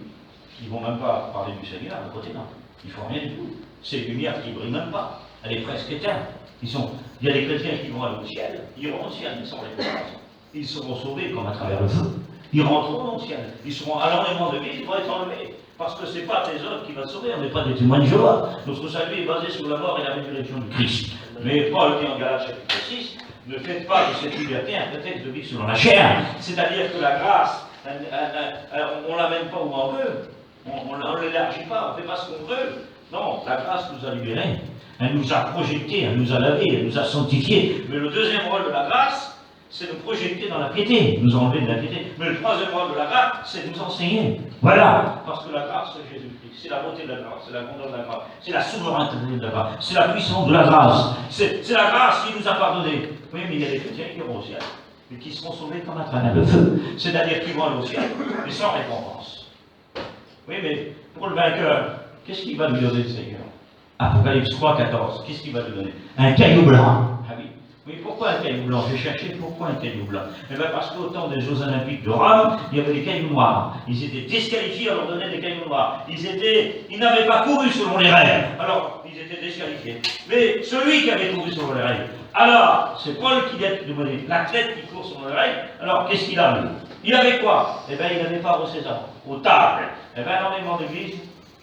ils ne vont même pas parler du Seigneur, à côté, non. Ils ne font rien du tout. C'est une lumière qui ne brille même pas. Elle est presque éteinte. Il y a des chrétiens qui vont aller au ciel, ils iront au ciel, ils sont récompensés. Ils seront sauvés comme à travers le feu. Ils rentreront au ciel. Ils seront à l'enlèvement de vie, ils vont être enlevés. Parce que ce n'est pas tes œuvres qui va sauver, on n'est pas des témoins de Jéhovah. Notre salut est basé sur la mort et la résurrection de Christ. Mais Paul dit en Galates chapitre 6, ne faites pas de cette liberté un prétexte de vie selon la chair. C'est-à-dire que la grâce, on ne l'amène pas où on veut, on ne l'élargit pas, on ne fait pas ce qu'on veut. Non, la grâce nous a libérés. Elle nous a projetés, elle nous a lavés, elle nous a sanctifiés. Mais le deuxième rôle de la grâce, c'est nous projeter dans la piété, nous enlever de la piété. Mais le troisième rôle de la grâce, c'est nous enseigner. Voilà, parce que la grâce, c'est Jésus-Christ, c'est la beauté de la grâce, c'est la grandeur de la grâce, c'est la souveraineté de la grâce, c'est la puissance de la grâce, c'est la grâce qui nous a pardonné. Oui, mais il y a des chrétiens qui iront au ciel, et qui seront sauvés comme à travers le feu. C'est-à-dire qu'ils vont aller au ciel, mais sans récompense. Oui, mais pour le vainqueur, qu'est-ce qu'il va lui donner le Seigneur? Apocalypse 3, 14, qu'est-ce qu'il va lui donner? Un caillou blanc. Ah oui. Oui, pourquoi un caillou blanc? J'ai cherché pourquoi un caillou blanc. Eh bien parce qu'au temps des Jeux Olympiques de Rome, il y avait des cailloux noirs. Ils étaient disqualifiés, on leur donnait des cailloux noirs. Ils n'avaient pas couru selon les règles. Alors, ils étaient disqualifiés. Mais celui qui avait couru selon les règles, alors, c'est Paul qui demandait l'athlète qui court selon les règles. Alors, qu'est-ce qu'il avait? Il avait quoi? Eh bien, il n'avait pas au César, aux tables. Eh bien, l'enlèvement d'église,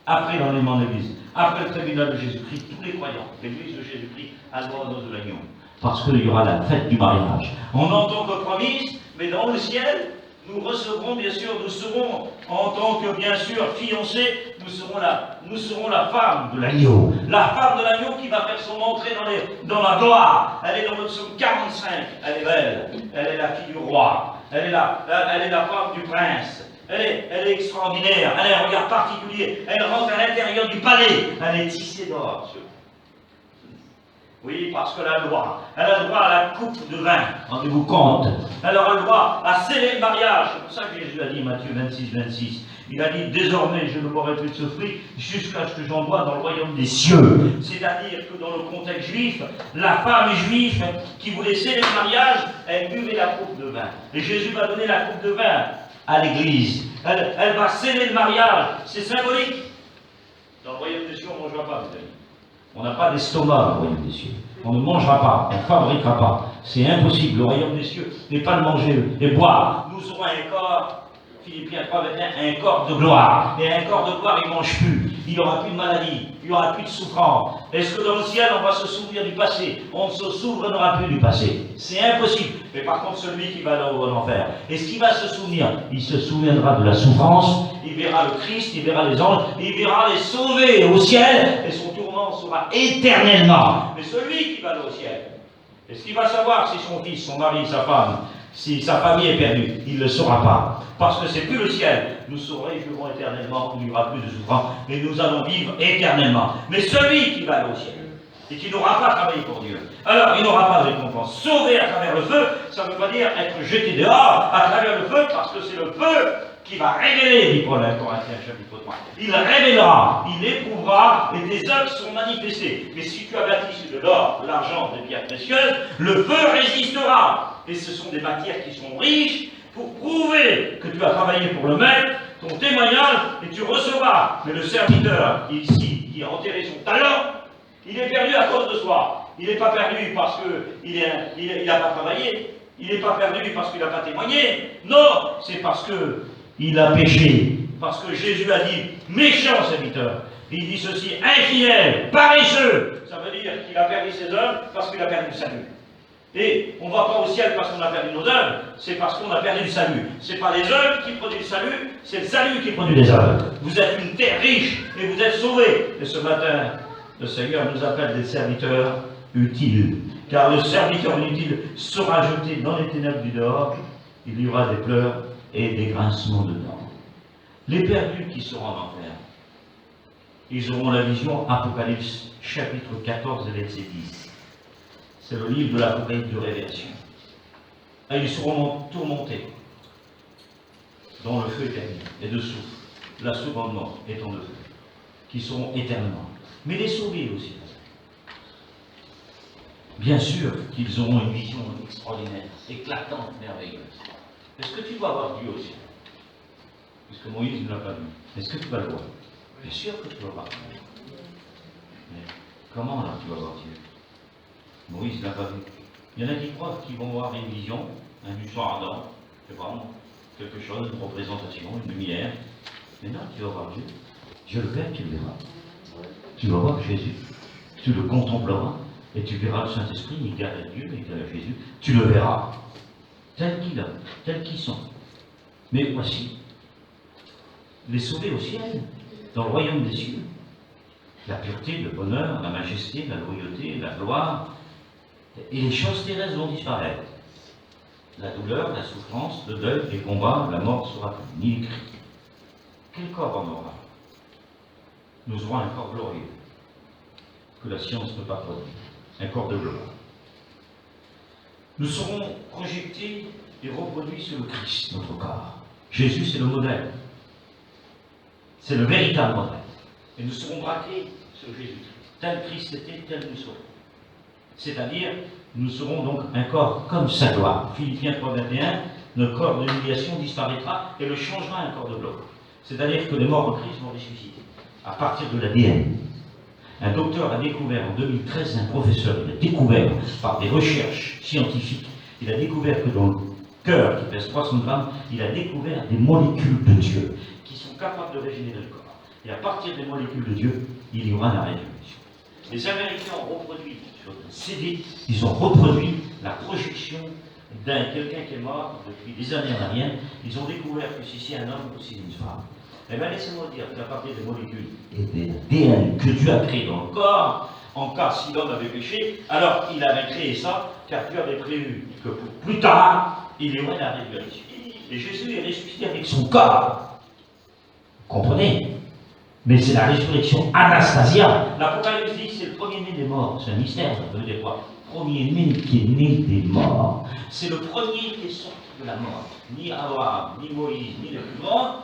après l'enlèvement d'église, après le tribunal de Jésus-Christ, tous les croyants, l'église de Jésus-Christ, à l'ordre de l'agneau. Parce qu'il y aura la fête du mariage. En tant que promise, mais dans le ciel, nous recevrons, bien sûr, nous serons, en tant que, bien sûr, fiancés, nous serons la femme de l'agneau. La femme de l'agneau qui va faire son entrée dans la gloire. Elle est dans le psaume 45. Elle est belle. Elle est la fille du roi. Elle est la femme du prince. Elle est extraordinaire. Elle a un regard particulier. Elle rentre à l'intérieur du palais. Elle est tissée d'or. Oui, parce que la loi, elle a le droit à la coupe de vin, rendez-vous compte. Elle aura le droit à sceller le mariage. C'est pour ça que Jésus a dit, Matthieu 26, 26, il a dit, désormais je ne boirai plus de ce fruit jusqu'à ce que j'en bois dans le royaume des cieux. C'est-à-dire que dans le contexte juif, la femme juive qui voulait sceller le mariage, elle buvait la coupe de vin. Et Jésus va donner la coupe de vin à l'église. Elle va sceller le mariage. C'est symbolique. Dans le royaume des cieux, on ne mangera pas, mes amis. On n'a pas d'estomac au royaume des cieux. On ne mangera pas, on ne fabriquera pas. C'est impossible. Le royaume des cieux n'est pas de manger et boire. Nous aurons un corps, Philippiens 3, 21, un corps de gloire. Et un corps de gloire, il ne mange plus. Il n'y aura plus de maladie. Il n'y aura plus de souffrance. Est-ce que dans le ciel, on va se souvenir du passé? On ne se souviendra plus du passé. C'est impossible. Mais par contre, celui qui va dans l'enfer, est-ce qu'il va se souvenir? Il se souviendra de la souffrance. Il verra le Christ, il verra les anges, il verra les sauvés au ciel, et son tourment sera éternellement. Mais celui qui va au ciel, est-ce qu'il va savoir si son fils, son mari, sa femme, si sa famille est perdue? Il ne le saura pas. Parce que c'est plus le ciel. Nous réjouirons éternellement, il n'y aura plus de souffrance, mais nous allons vivre éternellement. Mais celui qui va au ciel, et qui n'aura pas travaillé pour Dieu, alors il n'aura pas de récompense. Sauvé à travers le feu, ça ne veut pas dire être jeté dehors à travers le feu, parce que c'est le feu qui va révéler, dit Paul à Corinthiens chapitre 3. Il révélera, il éprouvera, et des œuvres sont manifestées. Mais si tu as bâti sur de l'or, de l'argent, des pierres précieuses, le feu résistera. Et ce sont des matières qui sont riches pour prouver que tu as travaillé pour le maître, ton témoignage, et tu recevras. Mais le serviteur, ici, qui a enterré son talent, il est perdu à cause de soi. Il n'est pas perdu parce qu'il n'a pas travaillé. Il n'est pas perdu parce qu'il n'a pas témoigné. Non, c'est parce qu'il a péché. Parce que Jésus a dit, méchant serviteur. Il dit ceci, infidèle, paresseux. Ça veut dire qu'il a perdu ses œuvres parce qu'il a perdu le salut. Et on ne va pas au ciel parce qu'on a perdu nos œuvres, c'est parce qu'on a perdu le salut. Ce n'est pas les œuvres qui produisent le salut, c'est le salut qui produit les œuvres. Vous êtes une terre riche et vous êtes sauvés. Et ce matin, le Seigneur nous appelle des serviteurs utiles. Car le serviteur inutile sera jeté dans les ténèbres du dehors. Il y aura des pleurs et des grincements de dents. Les perdus qui seront en enfer, ils auront la vision Apocalypse chapitre 14 et verset 10. C'est le livre de l'Apocalypse de Révélation. Et ils seront tourmentés dans le feu éternel et de souffle, la seconde mort étant de feu, qui seront éternellement. Mais les sauvés aussi. Bien sûr qu'ils auront une vision extraordinaire, éclatante, merveilleuse. Est-ce que tu vas voir Dieu aussi? Puisque Moïse ne l'a pas vu. Est-ce que tu vas le voir? Bien sûr que tu vas voir. Mais comment là tu vas voir Dieu? Moïse ne l'a pas vu. Il y en a qui croient qu'ils vont voir une vision, un buisson ardent, je sais pas, quelque chose, une représentation, une lumière. Mais non, tu vas voir Dieu. Dieu le Père, tu le verras. Tu vas voir Jésus. Tu le contempleras et tu verras le Saint-Esprit, égal à Dieu, égal à Jésus. Tu le verras tel qu'il est, tel qu'ils sont. Mais voici, les sauvés au ciel, dans le royaume des cieux. La pureté, le bonheur, la majesté, la loyauté, la gloire, et les choses terrestres vont disparaître. La douleur, la souffrance, le deuil, les combats, la mort sera plus, ni les cris. Quel corps on aura? Nous aurons un corps glorieux, que la science ne peut pas produire, un corps de gloire. Nous serons projetés et reproduits sur le Christ, notre corps. Jésus, c'est le modèle. C'est le véritable modèle. Et nous serons braqués sur Jésus. Tel Christ était, tel nous serons. C'est-à-dire, nous serons donc un corps comme sa gloire. Philippiens 3, 21, notre corps de l'humiliation disparaîtra et le changera un corps de gloire. C'est-à-dire que les morts de Christ vont ressusciter à partir de l'ADN. Un docteur a découvert en 2013, un professeur, il a découvert par des recherches scientifiques, il a découvert que dans le cœur qui pèse 300 grammes, il a découvert des molécules de Dieu qui sont capables de régénérer le corps. Et à partir des molécules de Dieu, il y aura la résurrection. Les Américains ont reproduit sur un CD, ils ont reproduit la projection d'un quelqu'un qui est mort depuis des années en arrière. Ils ont découvert que si c'est un homme ou si c'est une femme. Eh bien, laissez-moi dire qu'à partir des molécules et des ADN que Dieu a créé dans le corps, en cas si l'homme avait péché, alors il avait créé ça, car Dieu avait prévu que pour plus tard, il y aurait la résurrection. Et Jésus est ressuscité avec son corps. Vous comprenez? Mais c'est la résurrection Anastasia. L'Apocalypse dit que c'est le premier-né des morts. C'est un mystère, ça veut dire quoi? Premier-né qui est né des morts. C'est le premier qui est sorti de la mort. Ni Abraham, ni Moïse, ni les plus grands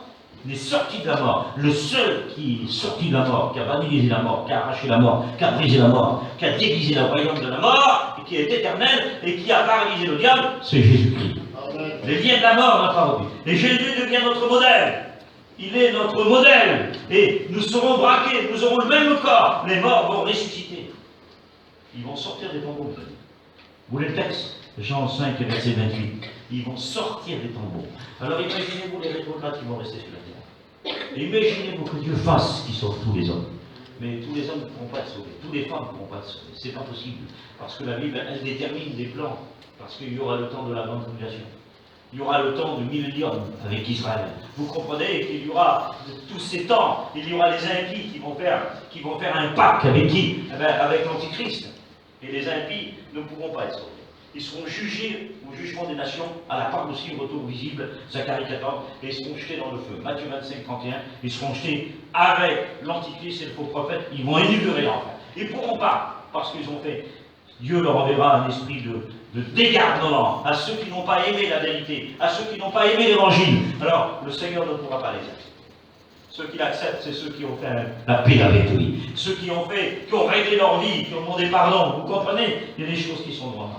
n'est sorti de la mort. Le seul qui est sorti de la mort, qui a banalisé la mort, qui a arraché la mort, qui a brisé la mort, qui a déguisé le royaume de la mort, et qui est éternel, et qui a paralysé le diable, c'est Jésus-Christ. Les liens de la mort n'a pas revenu. Et Jésus devient notre modèle. Il est notre modèle. Et nous serons braqués, nous aurons le même corps. Les morts vont ressusciter. Ils vont sortir des tombeaux. Vous voulez le texte? Jean 5, verset 28. Ils vont sortir des tombeaux. Alors imaginez-vous les rétrogrades qui vont rester sur la terre. Et imaginez-vous que Dieu fasse qu'il sauve tous les hommes. Mais tous les hommes ne pourront pas être sauvés. Tous les femmes ne pourront pas être sauvées. C'est pas possible. Parce que la Bible, elle détermine des plans. Parce qu'il y aura le temps de la grande tribulation. Il y aura le temps du millénium avec Israël. Vous comprenez qu'il y aura tous ces temps, il y aura les impies qui vont faire un pacte avec qui? Avec l'Antichrist. Et les impies ne pourront pas être sauvés. Ils seront jugés au jugement des nations, à la part aussi au retour visible, Zacharie 14, et ils seront jetés dans le feu. Matthieu 25, 31, ils seront jetés avec l'Antichrist et le faux prophète, ils vont énumérer l'enfer. Ils ne pourront pas, parce qu'ils ont fait. Dieu leur enverra un esprit de dégarnement à ceux qui n'ont pas aimé la vérité, à ceux qui n'ont pas aimé l'évangile. Alors, le Seigneur ne pourra pas les accepter. Ceux qui l'acceptent, c'est ceux qui ont fait la paix avec lui. Ceux qui ont réglé leur vie, qui ont demandé pardon. Vous comprenez? Il y a des choses qui sont droites.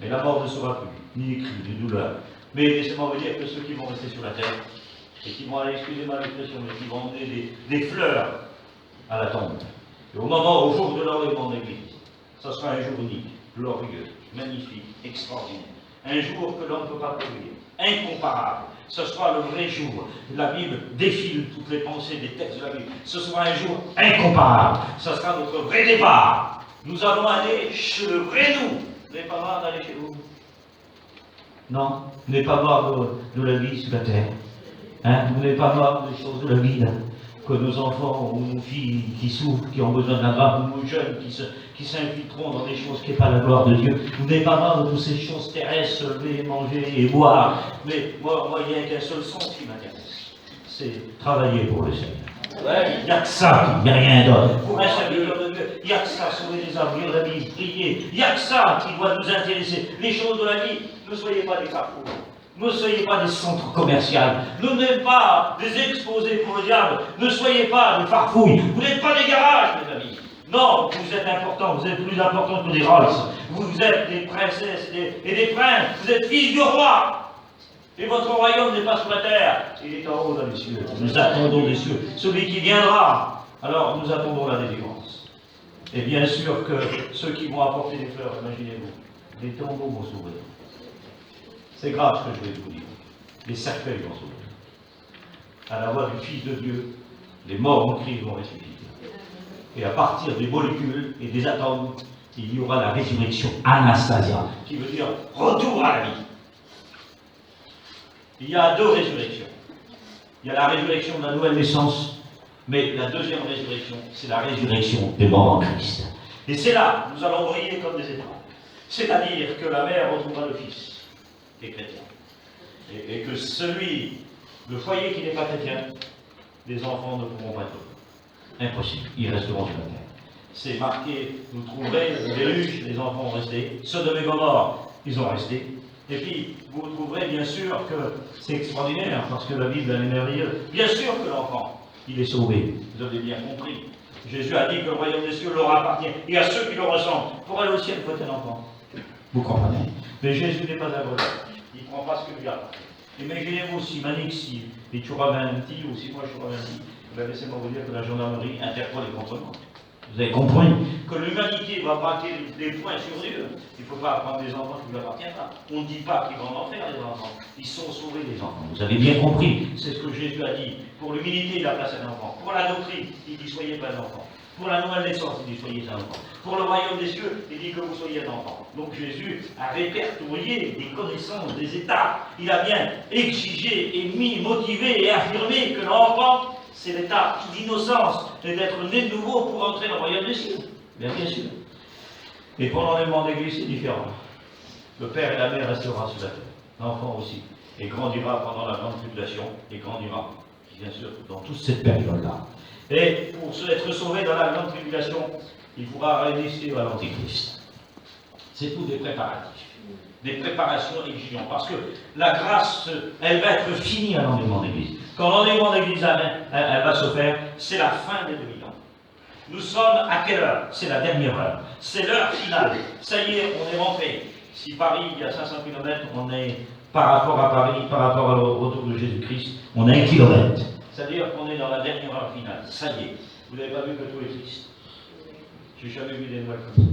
Mais la mort ne sera plus, ni les cris, ni douleurs. Mais laissez-moi vous dire que ceux qui vont rester sur la terre, et qui vont aller, excusez-moi l'expression, mais qui vont emmener des fleurs à la tombe. Et au jour de l'enlèvement de l'Église, ça sera un jour unique, glorieux, magnifique, extraordinaire. Un jour que l'on ne peut pas prévoir, incomparable. Ce sera le vrai jour. La Bible défile toutes les pensées des textes de la Bible. Ce sera un jour incomparable. Ce sera notre vrai départ. Nous allons aller chez le vrai nous. Vous n'avez pas marre d'aller chez vous? Non, vous n'avez pas marre de la vie sur la terre. Hein? Vous n'avez pas marre des choses de la vie là? Que nos enfants ou nos filles qui souffrent, qui ont besoin d'un drap, ou nos jeunes qui s'infiltreront dans des choses qui n'est pas la gloire de Dieu. Vous n'avez pas marre de toutes ces choses terrestres, se lever, manger et boire. Mais moi, il n'y a qu'un seul sens qui m'intéresse. C'est travailler pour le Seigneur. Il n'y a que ça, il n'y a rien d'autre. Pour un serviteur de Dieu, il n'y a que ça, sauver les âmes, lire la Bible, prier. Il n'y a que ça qui doit nous intéresser. Les choses de la vie, ne soyez pas des carrefours. Ne soyez pas des centres commerciaux. Ne n'êtes pas des exposés pour le diable. Ne soyez pas des farfouilles. Vous n'êtes pas des garages, mes amis. Non, vous êtes importants. Vous êtes plus importants que des Rolls. Vous êtes des princesses et des princes. Vous êtes fils du roi. Et votre royaume n'est pas sur la terre. Il est en haut dans les cieux. Nous attendons des cieux. Celui qui viendra. Alors nous attendons la délivrance. Et bien sûr que ceux qui vont apporter des fleurs, imaginez-vous, des tombeaux vont s'ouvrir. C'est grave ce que je vais vous dire. Les cercueils vont s'ouvrir. À la voix du Fils de Dieu, les morts en Christ vont ressusciter. Et à partir des molécules et des atomes, il y aura la résurrection Anastasia, qui veut dire retour à la vie. Il y a deux résurrections. Il y a la résurrection de la nouvelle naissance, mais la deuxième résurrection, c'est la résurrection des morts en Christ. Et c'est là, nous allons briller comme des étoiles. C'est-à-dire que la mère retrouvera le Fils, qui est chrétien. Et que le foyer qui n'est pas chrétien, les enfants ne pourront pas être heureux. Impossible, ils resteront sur la terre. C'est marqué, vous trouverez les ruches, les enfants ont resté, Sodome et Gomorrhe, ils ont resté. Et puis, vous trouverez bien sûr que c'est extraordinaire, parce que la Bible elle est merveilleuse. Bien sûr que l'enfant, il est sauvé. Vous avez bien compris. Jésus a dit que le royaume des cieux leur appartient. Et à ceux qui le ressentent, pour aller au ciel, il faut être un enfant. Vous comprenez? Mais Jésus n'est pas un voleur. Il ne prend pas ce que lui appartient. Imaginez-vous si Manix, si les Tchouraventi, ou si moi je suis laissez-moi vous dire que la gendarmerie interpelle les contrebandes. Vous avez compris que l'humanité va braquer des points sur Dieu. Il ne faut pas prendre des enfants qui ne lui appartiennent pas. On ne dit pas qu'ils vont en enfer, les enfants. Ils sont sauvés, les enfants. Vous avez bien compris. C'est ce que Jésus a dit. Pour l'humilité, il a placé un enfant. Pour la doctrine, il dit soyez pas un enfant. Pour la nouvelle naissance, il dit soyez un enfant. Pour le royaume des cieux, il dit que vous soyez un enfant. Donc Jésus a répertorié des connaissances, des étapes. Il a bien exigé, émis, motivé et affirmé que l'enfant, c'est l'état d'innocence et d'être né de nouveau pour entrer dans le royaume des cieux. Bien sûr. Et pour l'enlèvement d'église, c'est différent. Le père et la mère resteront sur la terre. L'enfant aussi. Et grandira pendant la grande tribulation. Et grandira. bien sûr, dans toute cette période-là. Et pour être sauvé dans la grande tribulation, il faudra résister à l'Antichrist. C'est tout des préparatifs, des préparations exigeantes. Parce que la grâce, elle va être finie à l'enlèvement d'église. Quand l'enlèvement d'église, elle va se faire, c'est la fin des 2000 ans. Nous sommes à quelle heure? C'est la dernière heure. C'est l'heure finale. Ça y est, on est rentré. Si Paris, il y a 500 km, on est, par rapport à Paris, par rapport au retour de Jésus-Christ, on a 1 kilomètre. C'est-à-dire qu'on est dans la dernière heure finale. Ça y est. Vous n'avez pas vu que tout est triste. J'ai jamais vu des nouvelles comme ça.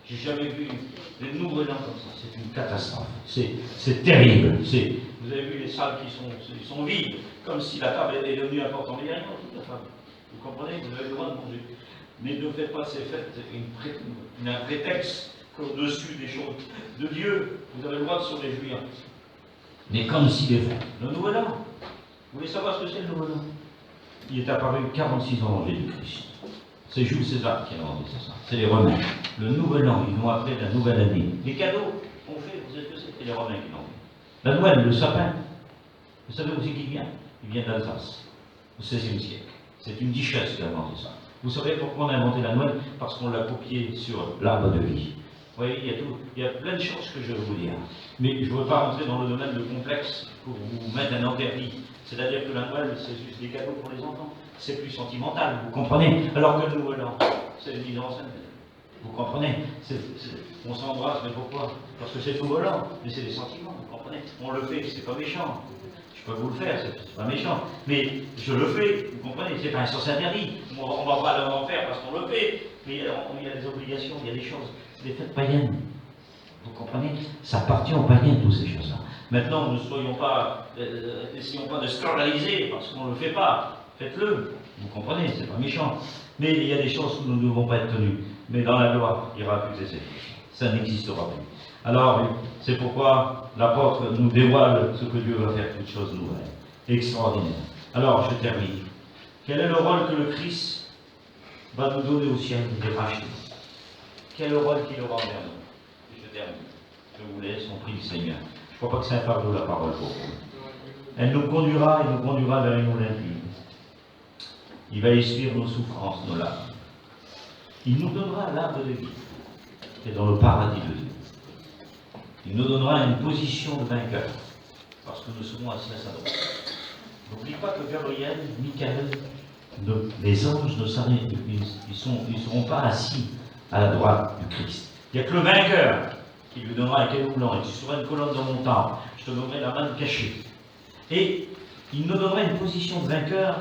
J'ai jamais vu des nouveaux gens comme ça. C'est une catastrophe. C'est terrible. Vous avez vu les salles qui sont vides, comme si la table est devenue importante. Mais il n'y a rien dans toute la table. Vous comprenez? Vous avez le droit de manger. Mais ne faites pas ces fêtes un prétexte qu'au-dessus des choses de Dieu, vous avez le droit de se réjouir. Mais comme si les fêtes. Le nouvel an. Vous voulez savoir ce que c'est le nouvel an? Il est apparu 46 ans avant Jésus-Christ. C'est Jules César qui a inventé ça. C'est les Romains. Le nouvel an, ils l'ont appelé la nouvelle année. Les cadeaux qu'on fait, vous savez ce que c'est? C'est les Romains qui l'ont fait. La Noël, le sapin. Vous savez aussi qui vient? Il vient d'Alsace, au XVIe siècle. C'est une duchesse qui a inventé ça. Vous savez pourquoi on a inventé la Noël? Parce qu'on l'a copié sur l'arbre de vie. Vous voyez, il y a plein de choses que je vais vous dire. Mais je ne veux pas rentrer dans le domaine de complexe pour vous mettre un interdit. C'est-à-dire que la Noël, c'est juste des cadeaux pour les enfants. C'est plus sentimental, vous comprenez? Alors que le Nouvel An, c'est une mise en scène. Vous comprenez? On s'embrasse, mais pourquoi? Parce que c'est le Nouvel An, mais c'est des sentiments, vous comprenez? On le fait, c'est pas méchant. Je peux vous le faire, c'est pas méchant. Mais je le fais, vous comprenez? C'est pas un sens interdit. On va pas l'en faire parce qu'on le fait. Mais il y a des obligations, il y a des choses, des fêtes païennes. Vous comprenez? Ça appartient aux païens, toutes ces choses-là. Maintenant, ne soyons pas, essayons pas de scandaliser parce qu'on ne le fait pas. Faites-le. Vous comprenez? C'est pas méchant. Mais il y a des choses où nous ne devons pas être tenus. Mais dans la loi, il n'y aura plus de ces choses. Ça n'existera plus. Alors, c'est pourquoi l'apôtre nous dévoile ce que Dieu va faire, toutes choses nouvelles, extraordinaires. Alors, je termine. Quel est le rôle que le Christ va nous donner au ciel des rachetés? Quel est le rôle qu'il aura envers nous? Je termine. Je vous laisse, on prie le Seigneur. Je ne crois pas que c'est un fardeau la parole pour vous. Elle nous conduira vers une eau limpide. Il va essuyer nos souffrances, nos larmes. Il nous donnera l'arbre de vie, qui est dans le paradis de Dieu. Il nous donnera une position de vainqueur, parce que nous serons assis à sa droite. N'oublie pas que Gabriel, Michael, les anges ne seront pas assis à la droite du Christ. Il n'y a que le vainqueur qui lui donnera un caillou blanc, et tu seras une colonne dans mon temple, je te donnerai la main cachée. Et il nous donnera une position de vainqueur,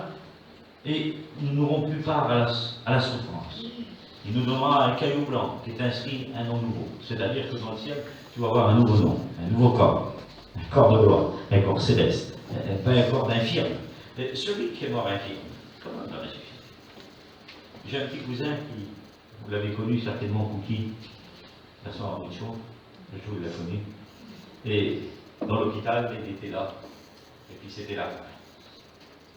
et nous n'aurons plus part à la souffrance. Il nous donnera un caillou blanc qui est inscrit un nom nouveau. C'est-à-dire que dans le ciel, tu vas avoir un nouveau nom, un nouveau corps, un corps de gloire, un corps céleste, pas un corps d'infirme. Celui qui est mort infirme, comment il va ressusciter? J'ai un petit cousin qui, vous l'avez connu certainement, Cookie, la soeur Michaud, le jour où il l'a connu. Et dans l'hôpital, il était là, et puis c'était la fin.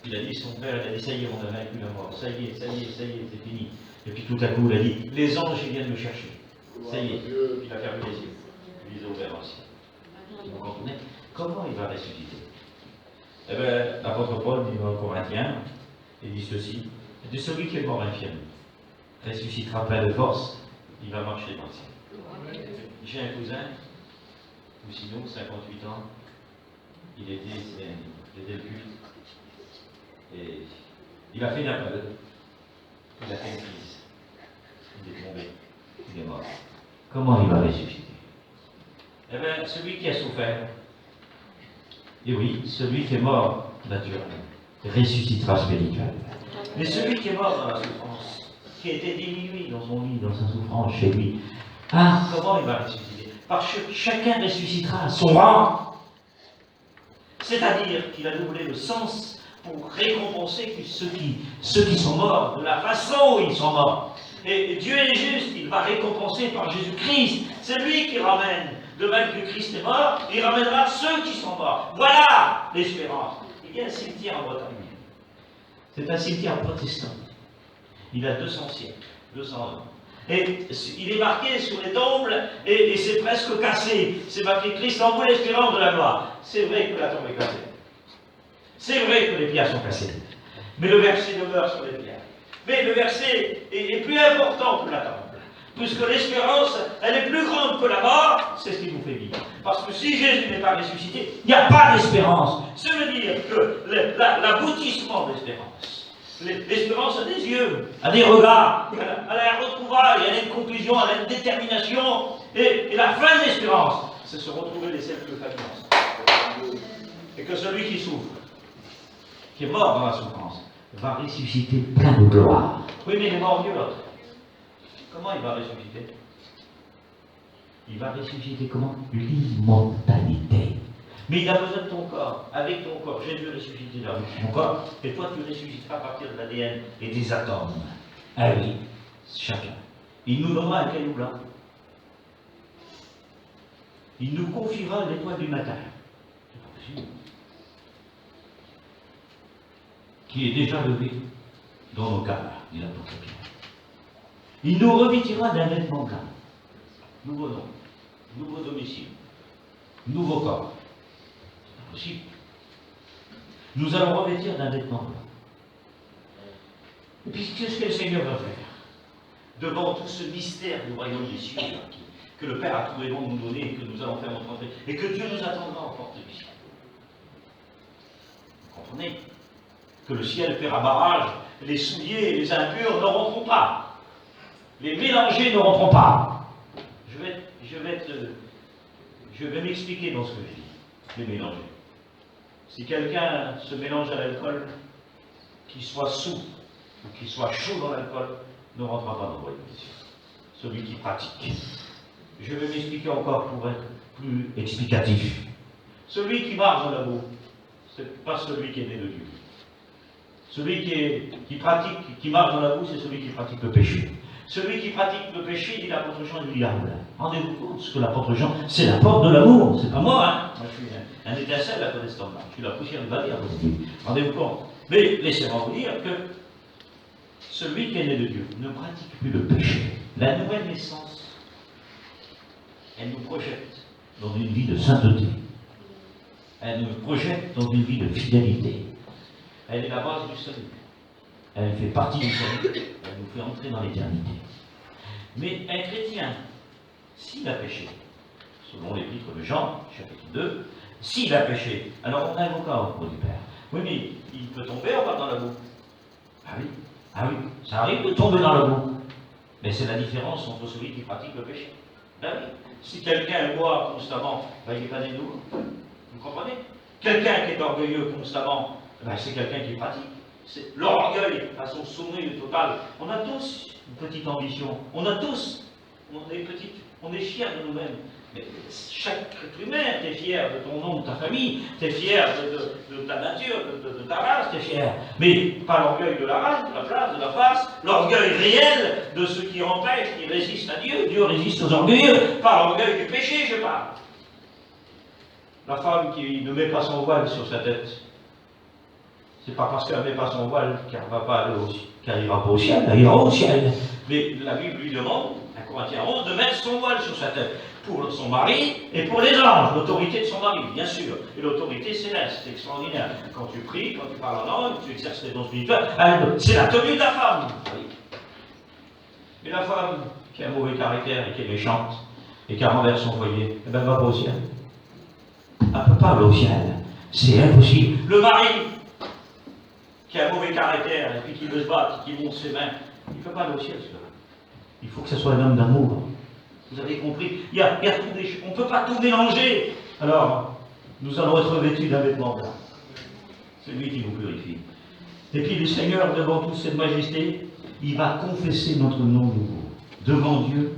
Il a dit, son père, il a dit, ça y est, on a vaincu la mort, ça y est, c'est fini. Et puis tout à coup, il a dit, les anges, ils viennent me chercher. Ça y est, il a fermé les yeux, il les a ouverts aussi. Vous comprenez? Comment il va ressusciter? Eh bien, l'apôtre Paul dit dans le Corinthiens, il dit ceci, de celui qui est mort infirme, ressuscitera plein de force, il va marcher dans le ciel. J'ai un cousin, ou sinon, 58 ans, il était le culte. Et il a fait une appel, il a fait une crise, il est tombé, il est mort. Comment il va ressusciter? Eh bien, celui qui a souffert, et oui, celui qui est mort naturellement, ressuscitera spirituellement. Mais celui qui est mort dans la souffrance, qui a été diminué dans son lit, dans sa souffrance chez lui, comment il va ressusciter? Parce que chacun ressuscitera à son rang. C'est-à-dire qu'il a doublé le sens pour récompenser ceux qui sont morts de la façon où ils sont morts. Et Dieu est juste, il va récompenser par Jésus-Christ. C'est lui qui ramène. De même que Christ est mort, il ramènera ceux qui sont morts. Voilà l'espérance. Il y a un cimetière en Bretagne. C'est un cimetière protestant. Il a 200 siècles, 200 ans. Et il est marqué sur les tombes et c'est presque cassé. C'est marqué Christ en vous l'espérance de la gloire. C'est vrai que la tombe est cassée. C'est vrai que les pierres sont cassées, mais le verset demeure sur les pierres. Mais le verset est plus important que la table. Puisque l'espérance, elle est plus grande que la mort, c'est ce qui nous fait vivre. Parce que si Jésus n'est pas ressuscité, il n'y a pas d'espérance. Ça veut dire que l'aboutissement de l'espérance, l'espérance a des yeux, a des regards, elle a un retrouvaille, elle a une conclusion, elle a une détermination. Et la fin de l'espérance, c'est se retrouver les cercles de famille ensemble. Et que celui qui souffre, qui est mort dans la souffrance, va ressusciter plein de gloire. Oui, mais il est mort Dieu l'autre. Comment il va ressusciter? Il va ressusciter comment? L'immortalité. Mais il a besoin de ton corps. Avec ton corps, Jésus ressuscité dans ton corps, et toi tu ressusciteras à partir de l'ADN et des atomes. Ah oui, chacun. Il nous donnera un caillou blanc. Il nous confiera l'étoile du matin. C'est pas possible. Qui est déjà levé dans nos cœurs, dit l'apôtre Pierre. Il nous revêtira d'un vêtement blanc. Nouveau nom, nouveau domicile, nouveau corps. C'est pas possible. Nous allons revêtir d'un vêtement blanc. Et puis, qu'est-ce que le Seigneur va faire devant tout ce mystère du royaume des cieux que le Père a trouvé bon de nous donner et que nous allons faire entrer et que Dieu nous attendra en porte du ciel. Vous comprenez que le ciel fera barrage, les souillés et les impurs ne rentreront pas. Les mélangés ne rentreront pas. Je vais m'expliquer dans ce que je dis. Les mélangés. Si quelqu'un se mélange à l'alcool, qu'il soit sous ou qu'il soit chaud dans l'alcool, ne rentrera pas dans le royaume des cieux. Celui qui pratique. Je vais m'expliquer encore pour être plus explicatif. Celui qui marche dans la boue, ce n'est pas celui qui est né de Dieu. Celui qui pratique, qui marche dans la boue, c'est celui qui pratique le péché. Celui qui pratique le péché, dit l'apôtre Jean du diable. Rendez-vous compte, ce que l'apôtre Jean, c'est la porte de l'amour, c'est pas moi, hein. Moi je suis un étincelle à côté de cet homme-là. Je suis la poussière du balai à côté de lui. Rendez-vous compte. Mais laissez-moi vous dire que celui qui est né de Dieu ne pratique plus le péché. La nouvelle naissance, elle nous projette dans une vie de sainteté. Elle nous projette dans une vie de fidélité. Elle est la base du salut. Elle fait partie du salut. Elle nous fait entrer dans l'éternité. Mais un chrétien, s'il a péché, selon l'épître de Jean, chapitre 2, s'il a péché, alors on invoquera auprès du Père. Oui, mais il peut tomber en bas dans la boue. Ah oui, ça arrive de tomber dans la boue. Mais c'est la différence entre celui qui pratique le péché. Ben oui. Si quelqu'un boit constamment, ben il n'est pas né de nouveau. Vous comprenez? Quelqu'un qui est orgueilleux constamment, ben c'est quelqu'un qui pratique. L'orgueil à son sommet total. On a tous une petite ambition. On a tous. On est fiers de nous-mêmes. Mais chaque être humain, tu es fier de ton nom, de ta famille, tu es fier de ta nature, de ta race, tu es fier. Mais pas l'orgueil de la race, de la place, de la face, l'orgueil réel de ceux qui empêchent, qui résistent à Dieu. Dieu résiste aux orgueilleux. Pas l'orgueil du péché, je parle. La femme qui ne met pas son voile sur sa tête, c'est pas parce qu'elle ne met pas son voile qu'elle ne va pas aller qu'elle n'ira pas au ciel, elle ira au ciel. Mais la Bible lui demande, à Corinthiens 11, de mettre son voile sur sa tête. Pour son mari et pour les anges, l'autorité de son mari, bien sûr. Et l'autorité céleste, c'est extraordinaire. Quand tu pries, quand tu parles en langue, tu exerces les dons spirituels, c'est la tenue de la femme. Oui. Mais la femme qui a un mauvais caractère et qui est méchante, et qui renverse son foyer, eh ben, elle ne va pas au ciel. Elle ne peut pas aller au ciel. C'est impossible. Le mari qui a un mauvais caractère et puis qui veut se battre, qui monte ses mains, il ne peut pas aller au ciel, celui-là. Il faut que ce soit un homme d'amour. Vous avez compris? Il y a tout des... On ne peut pas tout mélanger. Alors, nous allons être vêtus d'un vêtement blanc. C'est lui qui nous purifie. Et puis le Seigneur, devant toute cette majesté, il va confesser notre nom nouveau, devant Dieu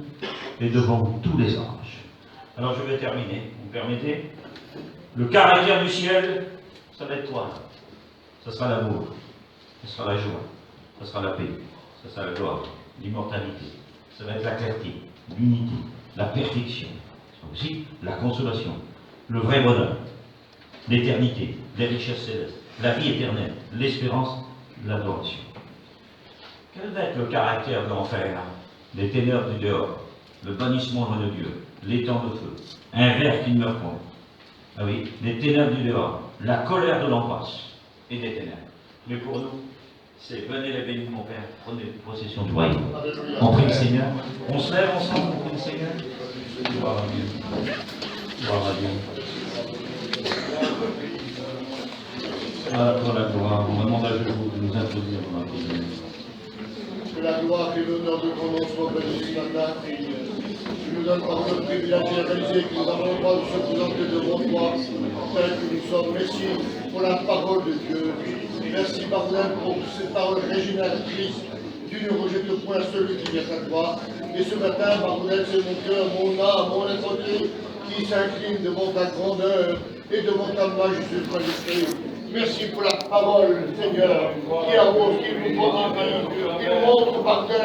et devant tous les anges. Alors je vais terminer, vous me permettez? Le caractère du ciel, ça va être toi. Ça sera l'amour, ça sera la joie, ça sera la paix, ça sera la gloire, l'immortalité, ça va être la clarté, l'unité, la perfection, aussi la consolation, le vrai bonheur, l'éternité, les richesses célestes, la vie éternelle, l'espérance, l'adoration. Quel va être le caractère de l'enfer, les ténèbres du dehors, le bannissement loin de Dieu, l'étang de feu, un ver qui ne meurt point? Ah oui, les ténèbres du dehors, la colère de l'angoisse, et des ténèbres. Mais pour nous, c'est venez les bénis, mon Père, prenez possession du royaume. On prie le Seigneur. On se lève ensemble, on prie le Seigneur. Gloire à Dieu. Gloire à Dieu. À toi la gloire. On demande à genoux de nous introduire dans la prière. Que la gloire et l'honneur de ton nom soient bénis ce matin. Tu nous donnes par le privilège et réalisé que nous avons le droit de se présenter devant toi, tel que nous sommes. Merci pour la parole de Dieu. Merci, Pardon, pour cette parole régénératrice. Tu ne rejettes point celui qui vient à toi. Et ce matin, Pardon, c'est mon cœur, mon âme, mon être entier qui s'incline devant ta grandeur et devant ta majesté. Merci pour la parole, Seigneur, qui arrose, qui nous montre par quel